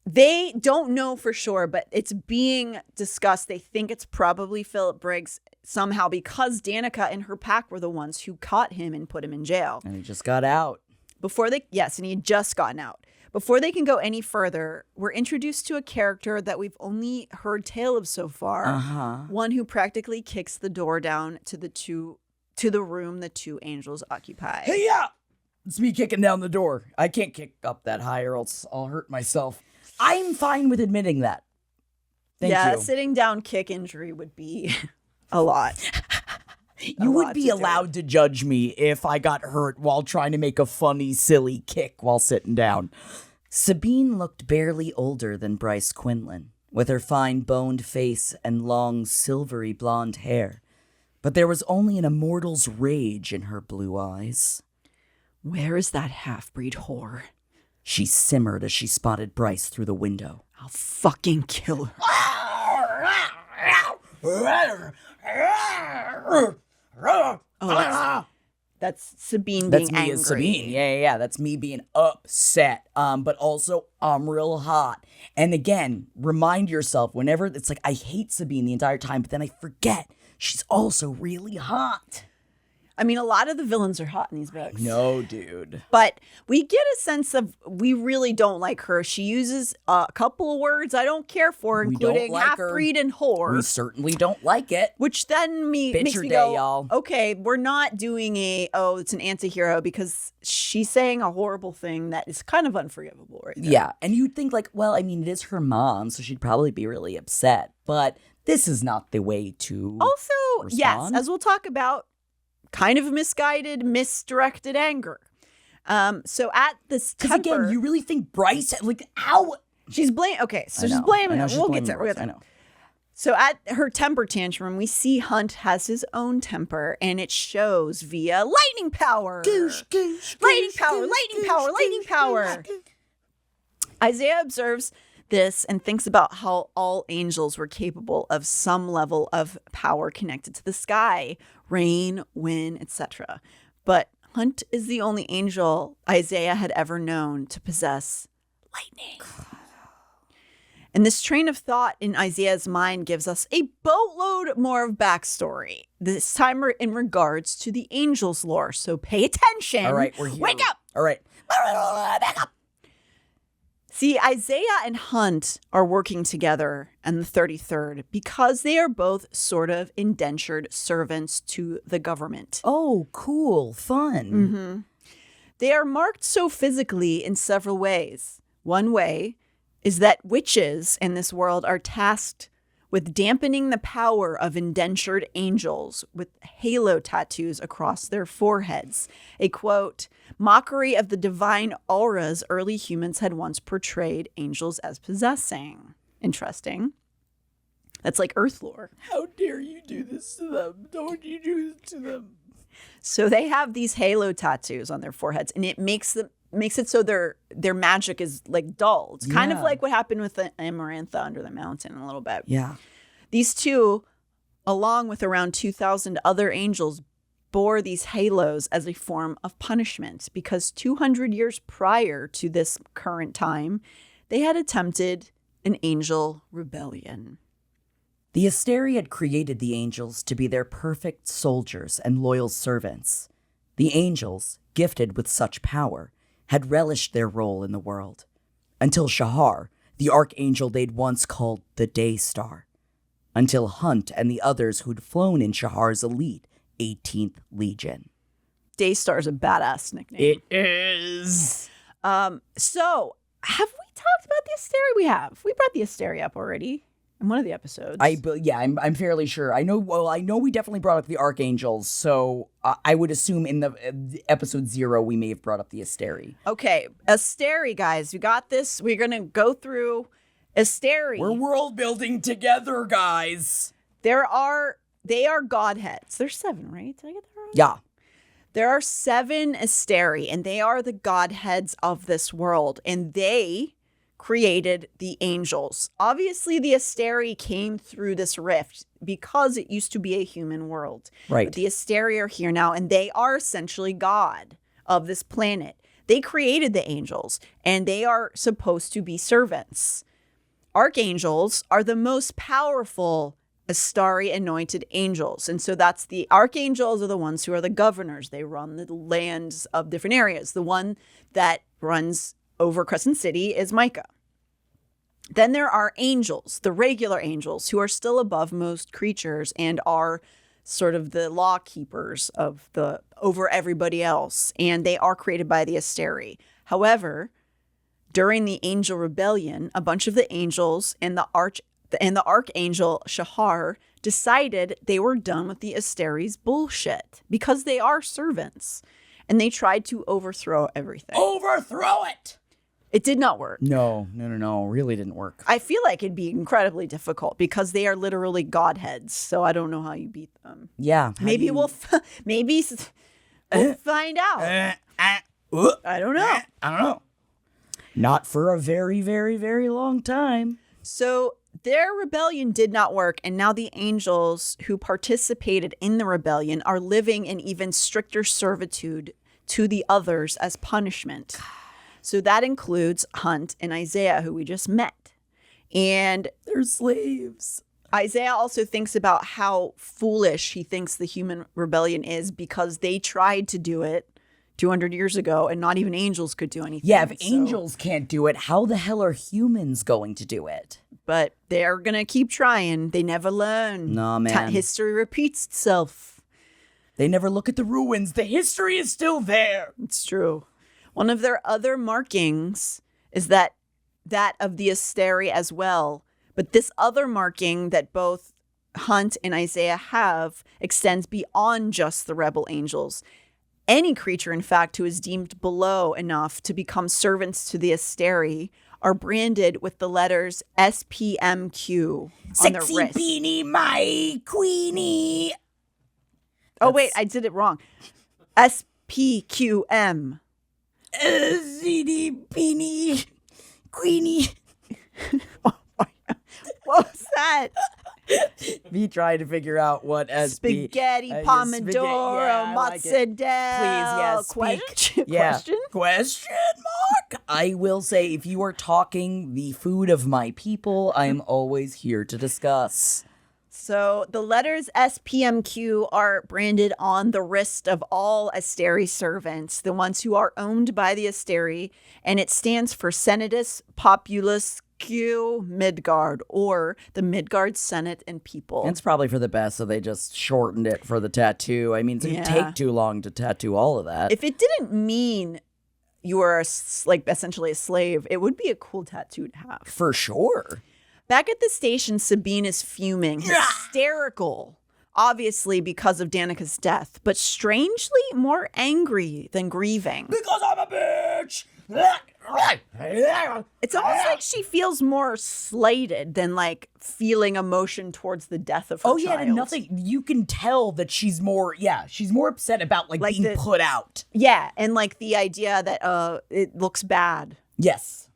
they don't know for sure, but it's being discussed. They think it's probably Philip Briggs somehow, because Danica and her pack were the ones who caught him and put him in jail. And he just got out. And he had just gotten out. Before they can go any further, we're introduced to a character that we've only heard tale of so far. One who practically kicks the door down to the room the two angels occupy. Hey, yeah! It's me kicking down the door. I can't kick up that high or else I'll hurt myself. I'm fine with admitting that. Thank you. Yeah, a sitting down kick injury would be a lot. You would be allowed to judge me if I got hurt while trying to make a funny, silly kick while sitting down. Sabine looked barely older than Bryce Quinlan, with her fine boned face and long, silvery blonde hair. But there was only an immortal's rage in her blue eyes. Where is that half-breed whore? She simmered as she spotted Bryce through the window. I'll fucking kill her. Oh, that's Sabine being angry. That's me as Sabine. Yeah. That's me being upset. But also, I'm real hot. And again, remind yourself whenever it's like, I hate Sabine the entire time, but then I forget she's also really hot. I mean, a lot of the villains are hot in these books. No, dude. But we get a sense of we really don't like her. She uses a couple of words I don't care for, including half-breed and whore. We certainly don't like it. Which then makes me go, y'all. Okay, we're not doing it's an anti-hero, because she's saying a horrible thing that is kind of unforgivable right there. Yeah, and you'd think like, well, I mean, it is her mom, so she'd probably be really upset. But this is not the way to respond. Yes, as we'll talk about, kind of misguided, misdirected anger. So at this temper, because again, you really think Bryce, like, how? She's blaming. Okay, so she's blaming. We'll get there. I know. So at her temper tantrum, we see Hunt has his own temper, and it shows via lightning power. Lightning power, lightning power, lightning power. Isaiah observes this and thinks about how all angels were capable of some level of power connected to the sky, rain, wind, etc. But Hunt is the only angel Isaiah had ever known to possess lightning. And this train of thought in Isaiah's mind gives us a boatload more of backstory, this time in regards to the angels' lore. So pay attention. All right, we're here. Wake up. All right. Back up. See, Isaiah and Hunt are working together in the 33rd because they are both sort of indentured servants to the government. Oh, cool. Fun. Mm-hmm. They are marked so physically in several ways. One way is that witches in this world are tasked with dampening the power of indentured angels with halo tattoos across their foreheads. A quote, mockery of the divine auras early humans had once portrayed angels as possessing. Interesting. That's like Earth lore. How dare you do this to them? Don't you do this to them? So they have these halo tattoos on their foreheads, and it makes it so their magic is like dulled. It's kind of like what happened with the Amarantha under the mountain a little bit. Yeah. These two, along with around 2,000 other angels, bore these halos as a form of punishment because 200 years prior to this current time, they had attempted an angel rebellion. The Asteri had created the angels to be their perfect soldiers and loyal servants. The angels, gifted with such power, had relished their role in the world, until Shahar, the archangel they'd once called the Day Star, until Hunt and the others who'd flown in Shahar's elite 18th Legion. Daystar's a badass nickname. It is. So, have we talked about the Asteri? We have. We brought the Asteri up already in one of the episodes. I'm fairly sure. I know we definitely brought up the archangels, so I would assume in the episode 0 we may have brought up the Asteri. Okay, Asteri, guys, we got this. We're going to go through Asteri. We're world building together, guys. They are godheads. There's 7, right? Did I get that wrong? Yeah. There are 7 Asteri, and they are the godheads of this world, and they created the angels. Obviously, the Asteri came through this rift because it used to be a human world. Right. But the Asteri are here now, and they are essentially God of this planet. They created the angels, and they are supposed to be servants. Archangels are the most powerful Astari anointed angels. And so that's the archangels are the ones who are the governors. They run the lands of different areas. The one that runs over Crescent City is Micah. Then there are angels, the regular angels, who are still above most creatures and are sort of the law keepers of over everybody else. And they are created by the Asteri. However, during the angel rebellion, a bunch of the angels and the archangel Shahar decided they were done with the Asteri's bullshit because they are servants. And they tried to overthrow everything. Overthrow it! It did not work. No. Really didn't work. I feel like it'd be incredibly difficult because they are literally godheads. So I don't know how you beat them. Yeah. Maybe we'll find out. I don't know. I don't know. Not for a very, very, very long time. So their rebellion did not work, and now the angels who participated in the rebellion are living in even stricter servitude to the others as punishment. So that includes Hunt and Isaiah, who we just met. And they're slaves. Isaiah also thinks about how foolish he thinks the human rebellion is because they tried to do it 200 years ago, and not even angels could do anything. Yeah, if angels can't do it, how the hell are humans going to do it? But they're going to keep trying. They never learn. No, man. History repeats itself. They never look at the ruins. The history is still there. It's true. One of their other markings is that of the Asteri as well. But this other marking that both Hunt and Isaiah have extends beyond just the rebel angels. Any creature, in fact, who is deemed below enough to become servants to the Asteri are branded with the letters SPMQ on their Sexy wrist. beanie, my queenie. Oh, wait, I did it wrong. SPQM. CD beanie, queenie. What was that? Me trying to figure out what Spaghetti, pomodoro, mozzarella. Please, yes, speak. Question mark. I will say, if you are talking the food of my people, I am always here to discuss. So the letters SPMQ are branded on the wrist of all Asteri servants, the ones who are owned by the Asteri, and it stands for Senatus Populus Q Midgard, or the Midgard Senate and People. It's probably for the best, so they just shortened it for the tattoo. I mean, it didn't take too long to tattoo all of that. If it didn't mean you were essentially a slave, it would be a cool tattoo to have. For sure. Back at the station, Sabine is fuming, hysterical, obviously because of Danica's death, but strangely more angry than grieving. Because I'm a bitch! It's almost like she feels more slighted than like feeling emotion towards the death of her child. Yeah, nothing. You can tell that she's more upset about like being put out. Yeah, and like the idea that it looks bad. Yes.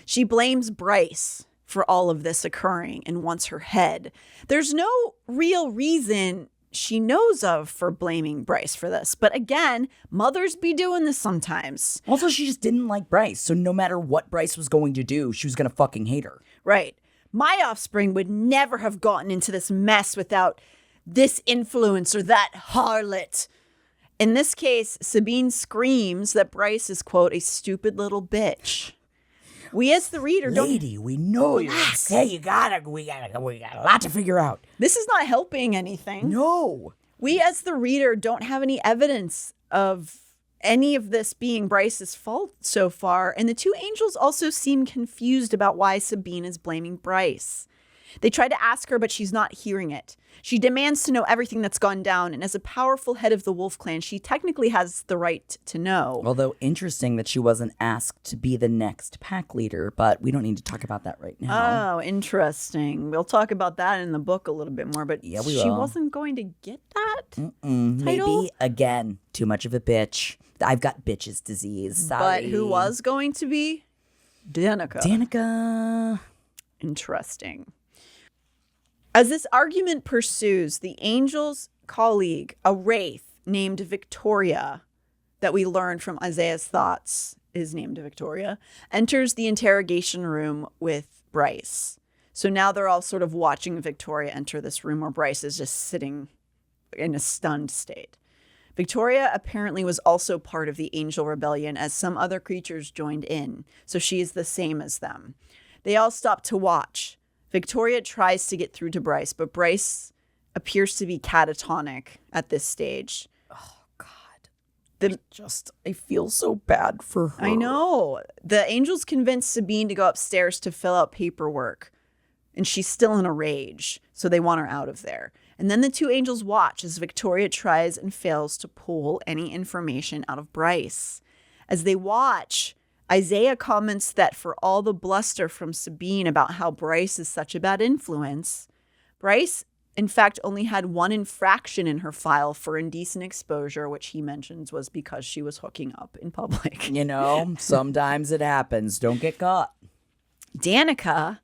She blames Bryce for all of this occurring and wants her head. There's no real reason she knows of for blaming Bryce for this. But again, mothers be doing this sometimes. Also, she just didn't like Bryce. So no matter what Bryce was going to do, she was going to fucking hate her. Right. My offspring would never have gotten into this mess without this influence or that harlot. In this case, Sabine screams that Bryce is, quote, a stupid little bitch. We as the reader don't... Lady, we know you. Hey, we got a lot to figure out. This is not helping anything. No. We as the reader don't have any evidence of any of this being Bryce's fault so far. And the two angels also seem confused about why Sabine is blaming Bryce. They try to ask her, but she's not hearing it. She demands to know everything that's gone down, and as a powerful head of the Wolf Clan, she technically has the right to know. Although interesting that she wasn't asked to be the next pack leader, but we don't need to talk about that right now. Oh, interesting. We'll talk about that in the book a little bit more, but yeah, she wasn't going to get that title? Maybe, again, too much of a bitch. I've got bitch's disease. Sorry. But who was going to be? Danica. Danica. Interesting. As this argument pursues, the Angel's colleague, a wraith named Victoria, that we learned from Isaiah's thoughts is named Victoria, enters the interrogation room with Bryce. So now they're all sort of watching Victoria enter this room where Bryce is just sitting in a stunned state. Victoria apparently was also part of the Angel Rebellion as some other creatures joined in, so she is the same as them. They all stop to watch. Victoria tries to get through to Bryce, but Bryce appears to be catatonic at this stage. Oh, God. I feel so bad for her. I know. The angels convince Sabine to go upstairs to fill out paperwork, and she's still in a rage, so they want her out of there. And then the two angels watch as Victoria tries and fails to pull any information out of Bryce. As they watch, Isaiah comments that for all the bluster from Sabine about how Bryce is such a bad influence, Bryce, in fact, only had one infraction in her file for indecent exposure, which he mentions was because she was hooking up in public. You know, sometimes it happens. Don't get caught. Danica,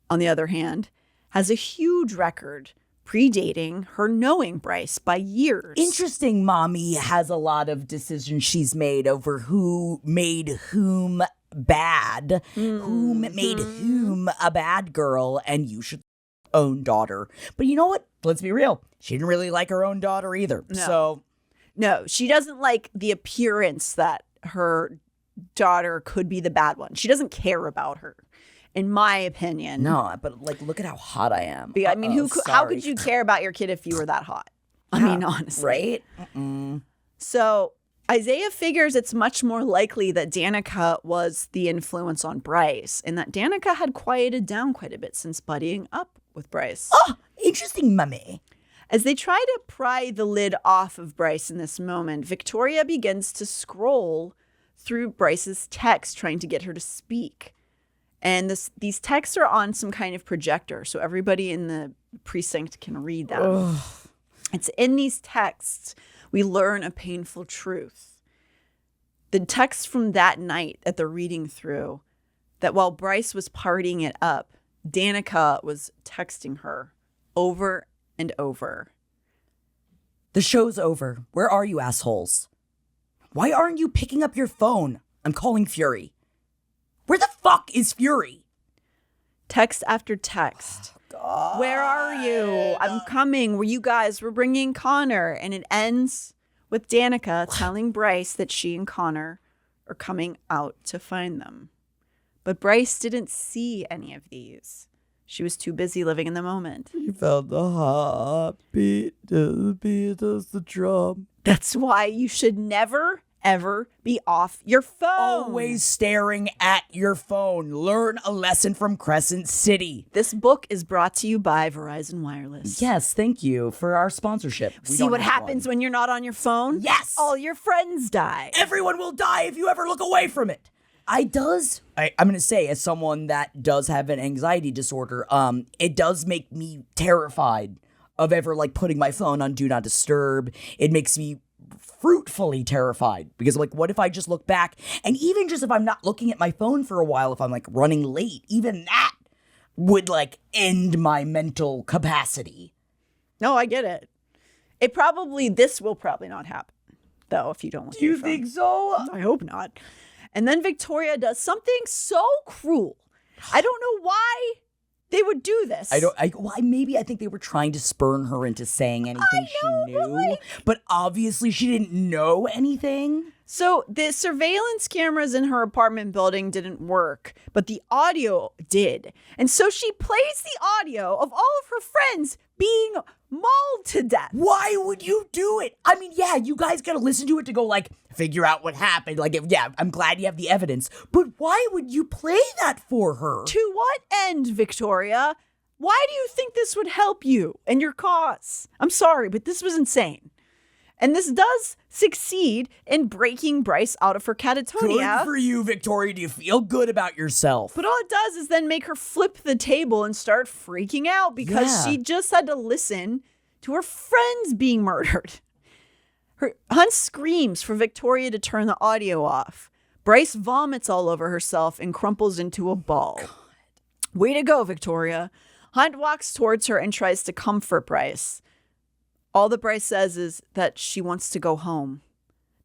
on the other hand, has a huge record predating her knowing Bryce by years. Interesting. Mommy has a lot of decisions she's made over who made whom bad, whom made whom a bad girl, and you should own daughter. But you know what? Let's be real. She didn't really like her own daughter either. No, she doesn't like the appearance that her daughter could be the bad one. She doesn't care about her. In my opinion. No, but like, look at how hot I am. I mean, how could you care about your kid if you were that hot? I mean, honestly. Right? So Isaiah figures it's much more likely that Danica was the influence on Bryce and that Danica had quieted down quite a bit since buddying up with Bryce. Oh, interesting, Mummy. As they try to pry the lid off of Bryce in this moment, Victoria begins to scroll through Bryce's texts trying to get her to speak. And these texts are on some kind of projector, so everybody in the precinct can read them. Ugh. It's in these texts we learn a painful truth. The text from that night that they're reading through, that while Bryce was partying it up, Danica was texting her over and over. The show's over. Where are you, assholes? Why aren't you picking up your phone? I'm calling Fury. Where the fuck is Fury? Text after text. God. Where are you? I'm coming. We're bringing Connor. And it ends with Danica telling Bryce that she and Connor are coming out to find them. But Bryce didn't see any of these. She was too busy living in the moment. She felt the heartbeat, the beat of the drum. That's why you should never, ever be off your phone. Always staring at your phone. Learn a lesson from Crescent City. This book is brought to you by Verizon Wireless. Yes, thank you for our sponsorship. See what happens when you're not on your phone? Yes. All your friends die. Everyone will die if you ever look away from it. I'm going to say, as someone that does have an anxiety disorder, it does make me terrified of ever, putting my phone on Do Not Disturb. It makes me fruitfully terrified because, what if I just look back? And even just if I'm not looking at my phone for a while, if I'm, running late, even that would, end my mental capacity. No, I get it. This will probably not happen, though, if you don't look at your phone. Do you think so? I hope not. And then Victoria does something so cruel. I don't know why they would do this. Maybe I think they were trying to spurn her into saying anything she knew. But obviously she didn't know anything. So the surveillance cameras in her apartment building didn't work, but the audio did. And so she plays the audio of all of her friends being mauled to death. Why would you do it? I mean, yeah, you guys gotta listen to it to go, figure out what happened. I'm glad you have the evidence. But why would you play that for her? To what end, Victoria? Why do you think this would help you and your cause? I'm sorry, but this was insane. And this does succeed in breaking Bryce out of her catatonia. Good for you, Victoria. Do you feel good about yourself? But all it does is then make her flip the table and start freaking out because she just had to listen to her friends being murdered. Hunt screams for Victoria to turn the audio off. Bryce vomits all over herself and crumples into a ball. God. Way to go, Victoria. Hunt walks towards her and tries to comfort Bryce. All that Bryce says is that she wants to go home.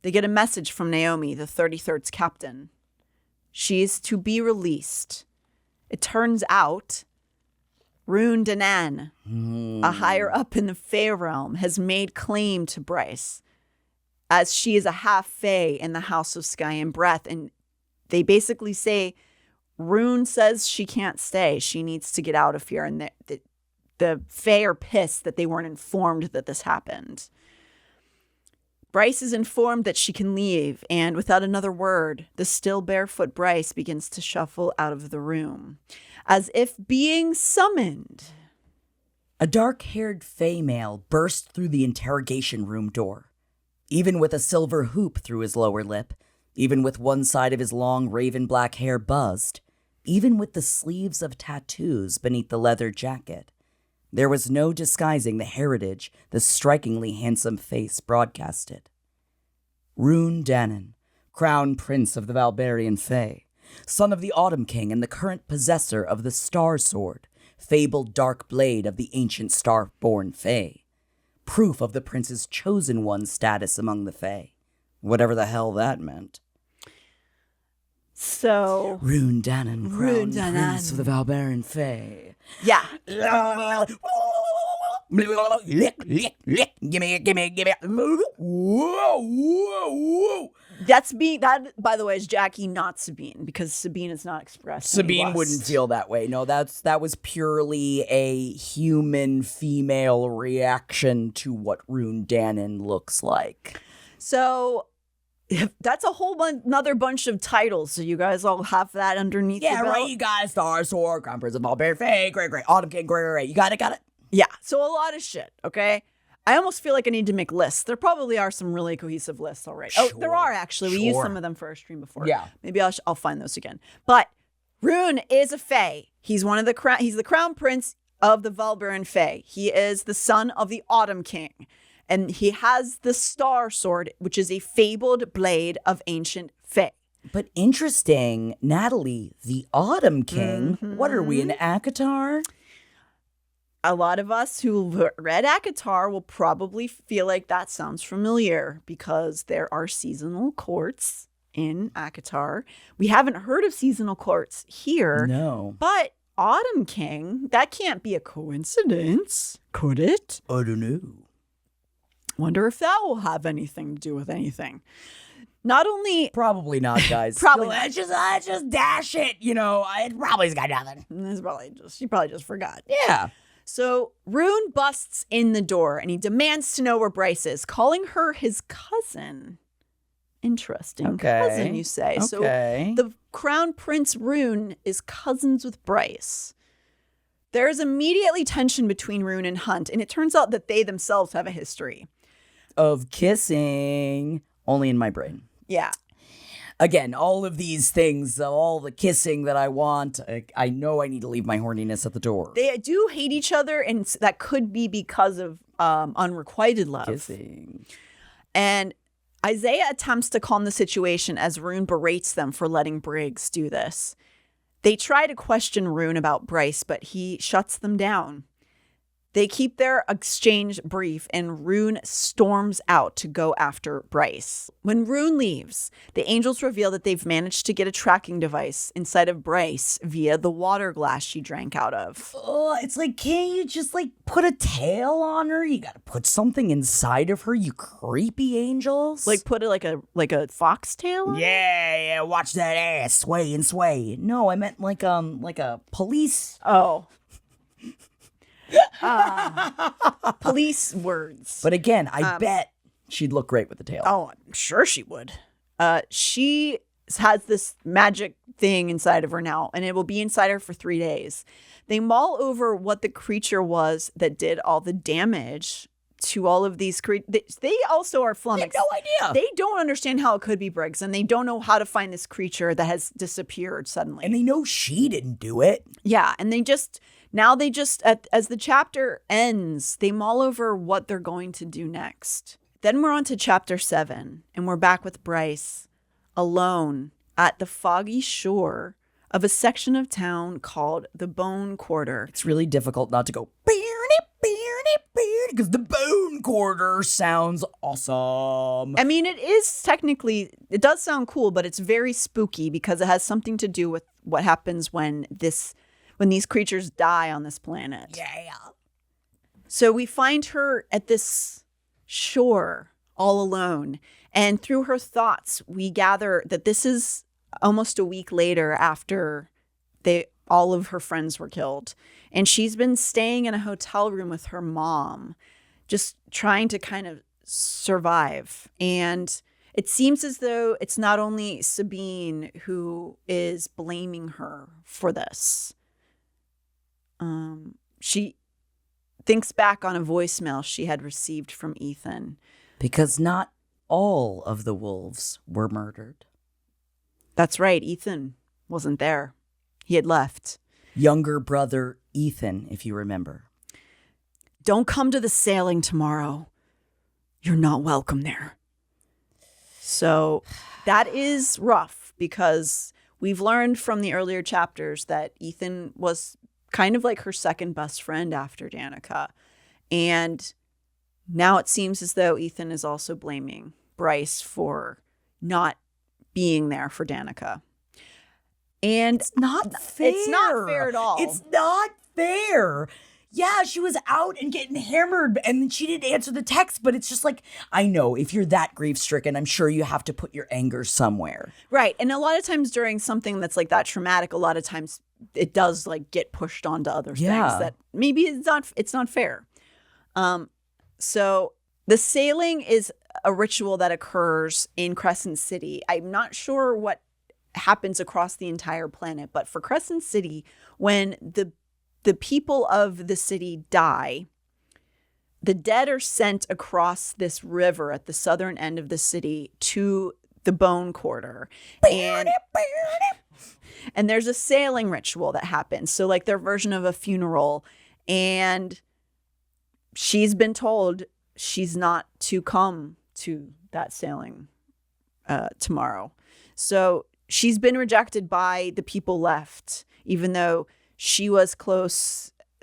They get a message from Naomi, the 33rd's captain. She's to be released. It turns out Rune Danan, a higher up in the Fae realm, has made claim to Bryce, as she is a half Fae in the House of Sky and Breath. And they basically say, Rune says she can't stay. She needs to get out of here. And the Fae are pissed that they weren't informed that this happened. Bryce is informed that she can leave, and without another word, the still barefoot Bryce begins to shuffle out of the room, as if being summoned. A dark-haired Fae male burst through the interrogation room door, even with a silver hoop through his lower lip, even with one side of his long raven black hair buzzed, even with the sleeves of tattoos beneath the leather jacket. There was no disguising the heritage the strikingly handsome face broadcasted. Rune Danan, crown prince of the Valbarian Fae, son of the Autumn King and the current possessor of the Star Sword, fabled dark blade of the ancient star-born Fae. Proof of the prince's chosen one status among the Fae, whatever the hell that meant. So, Rune Danan, crown prince of the Valbarian Fae. Yeah. Gimme. Whoa. That, by the way, is Jackie, not Sabine, because Sabine is not expressed. Sabine wouldn't feel that way. No, that was purely a human female reaction to what Rune Danan looks like. So that's a whole another bunch of titles. So you guys all have that underneath your belt? Yeah, right. You got Star Sword, Crown Prince of Valbarian Fae, great. Autumn King, great. You got it. Yeah. So a lot of shit, okay? I almost feel like I need to make lists. There probably are some really cohesive lists already. Oh, there are actually. We used some of them for our stream before. Yeah. Maybe I'll find those again. But Rune is a Fae. He's he's the crown prince of the Valburin Fae. He is the son of the Autumn King. And he has the Star Sword, which is a fabled blade of ancient Fae. But interesting, Natalie, the Autumn King. What are we, in ACOTAR? A lot of us who read ACOTAR will probably feel like that sounds familiar because there are seasonal courts in ACOTAR. We haven't heard of seasonal courts here. No. But Autumn King, that can't be a coincidence, could it? I don't know. Wonder if that will have anything to do with anything. Not only... Probably not, guys. Probably I just dash it, it probably's got nothing. You probably just forgot. Yeah. So Rune busts in the door and he demands to know where Bryce is, calling her his cousin. Interesting. Cousin, you say. Okay. So the Crown Prince Rune is cousins with Bryce. There is immediately tension between Rune and Hunt, and it turns out that they themselves have a history of kissing, only in my brain. Yeah. Again, all of these things, all the kissing that I want, I know I need to leave my horniness at the door. They do hate each other, and that could be because of unrequited love. Kissing. And Isaiah attempts to calm the situation as Rune berates them for letting Briggs do this. They try to question Rune about Bryce, but he shuts them down. They keep their exchange brief, and Rune storms out to go after Bryce. When Rune leaves, the angels reveal that they've managed to get a tracking device inside of Bryce via the water glass she drank out of. Oh, it's like, can't you just put a tail on her? You gotta put something inside of her, you creepy angels. Like put it like a foxtail on? Yeah, watch that ass sway and sway. No, I meant like a police. Oh. Police words. But again, I bet she'd look great with the tail. Oh, I'm sure she would. She has this magic thing inside of her now, and it will be inside her for 3 days. They mull over what the creature was that did all the damage to all of these creatures. They also are flummoxed. They have no idea. They don't understand how it could be Briggs, and they don't know how to find this creature that has disappeared suddenly. And they know she didn't do it. Yeah, and as the chapter ends, they mull over what they're going to do next. Then we're on to chapter 7, and we're back with Bryce, alone at the foggy shore of a section of town called the Bone Quarter. It's really difficult not to go, because the Bone Quarter sounds awesome. I mean, it does sound cool, but it's very spooky because it has something to do with what happens when these creatures die on this planet. Yeah. So we find her at this shore all alone. And through her thoughts, we gather that this is almost a week later after all of her friends were killed. And she's been staying in a hotel room with her mom, just trying to kind of survive. And it seems as though it's not only Sabine who is blaming her for this. She thinks back on a voicemail she had received from Ethan. Because not all of the wolves were murdered. That's right. Ethan wasn't there. He had left. Younger brother Ethan, if you remember. Don't come to the sailing tomorrow. You're not welcome there. So that is rough because we've learned from the earlier chapters that Ethan was kind of like her second best friend after Danica. And now it seems as though Ethan is also blaming Bryce for not being there for Danica. And it's not fair. It's not fair at all. It's not fair. Yeah, she was out and getting hammered and she didn't answer the text, but it's just like, I know if you're that grief-stricken, I'm sure you have to put your anger somewhere. Right. And a lot of times during something that's like that traumatic, a lot of times it does get pushed onto other things that maybe it's not fair. So the sailing is a ritual that occurs in Crescent City. I'm not sure what happens across the entire planet, but for Crescent City, when the people of the city die, the dead are sent across this river at the southern end of the city to the bone quarter. And there's a sailing ritual that happens. So like their version of a funeral. And she's been told she's not to come to that sailing tomorrow. So she's been rejected by the people left, even though she was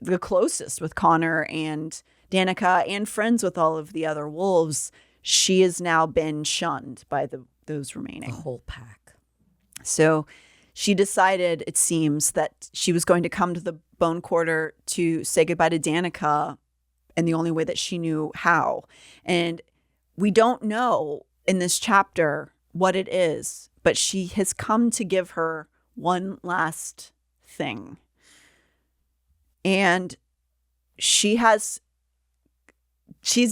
the closest with Connor and Danica and friends with all of the other wolves. She has now been shunned by those remaining. The whole pack. So she decided, it seems, that she was going to come to the bone quarter to say goodbye to Danica in the only way that she knew how. And we don't know in this chapter what it is, but she has come to give her one last thing. And she's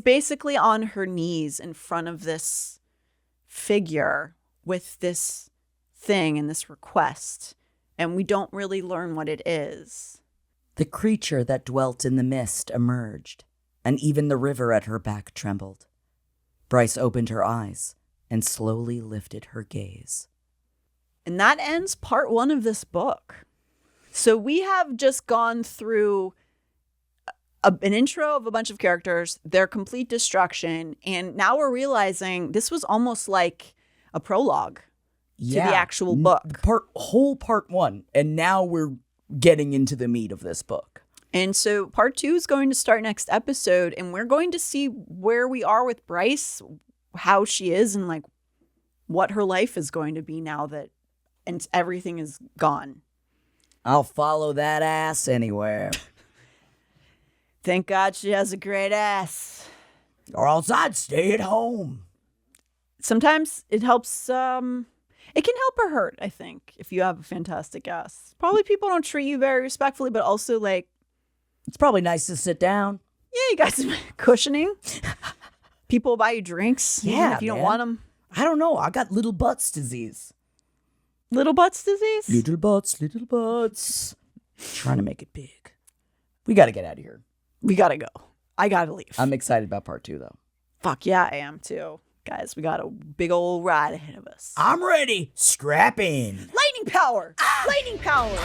basically on her knees in front of this figure with this thing and this request. And we don't really learn what it is. The creature that dwelt in the mist emerged, and even the river at her back trembled. Bryce opened her eyes and slowly lifted her gaze. And that ends part 1 of this book. So we have just gone through an intro of a bunch of characters, their complete destruction, and now we're realizing this was almost like a prologue to the actual book. Part 1, and now we're getting into the meat of this book. And so part 2 is going to start next episode, and we're going to see where we are with Bryce, how she is, and like what her life is going to be now that and everything is gone. I'll follow that ass anywhere. Thank God she has a great ass. Or else I'd stay at home. Sometimes it helps, it can help or hurt, I think, if you have a fantastic ass. Probably people don't treat you very respectfully, but also like... It's probably nice to sit down. Yeah, you got some cushioning. People buy you drinks. Yeah, if you don't want them. I don't know. I got little butts disease. Little butts disease? Little butts. Trying to make it big. We got to get out of here. We got to go. I got to leave. I'm excited about part 2, though. Fuck yeah, I am too. Guys, we got a big old ride ahead of us. I'm ready. Strap in. Lightning power! Lightning power!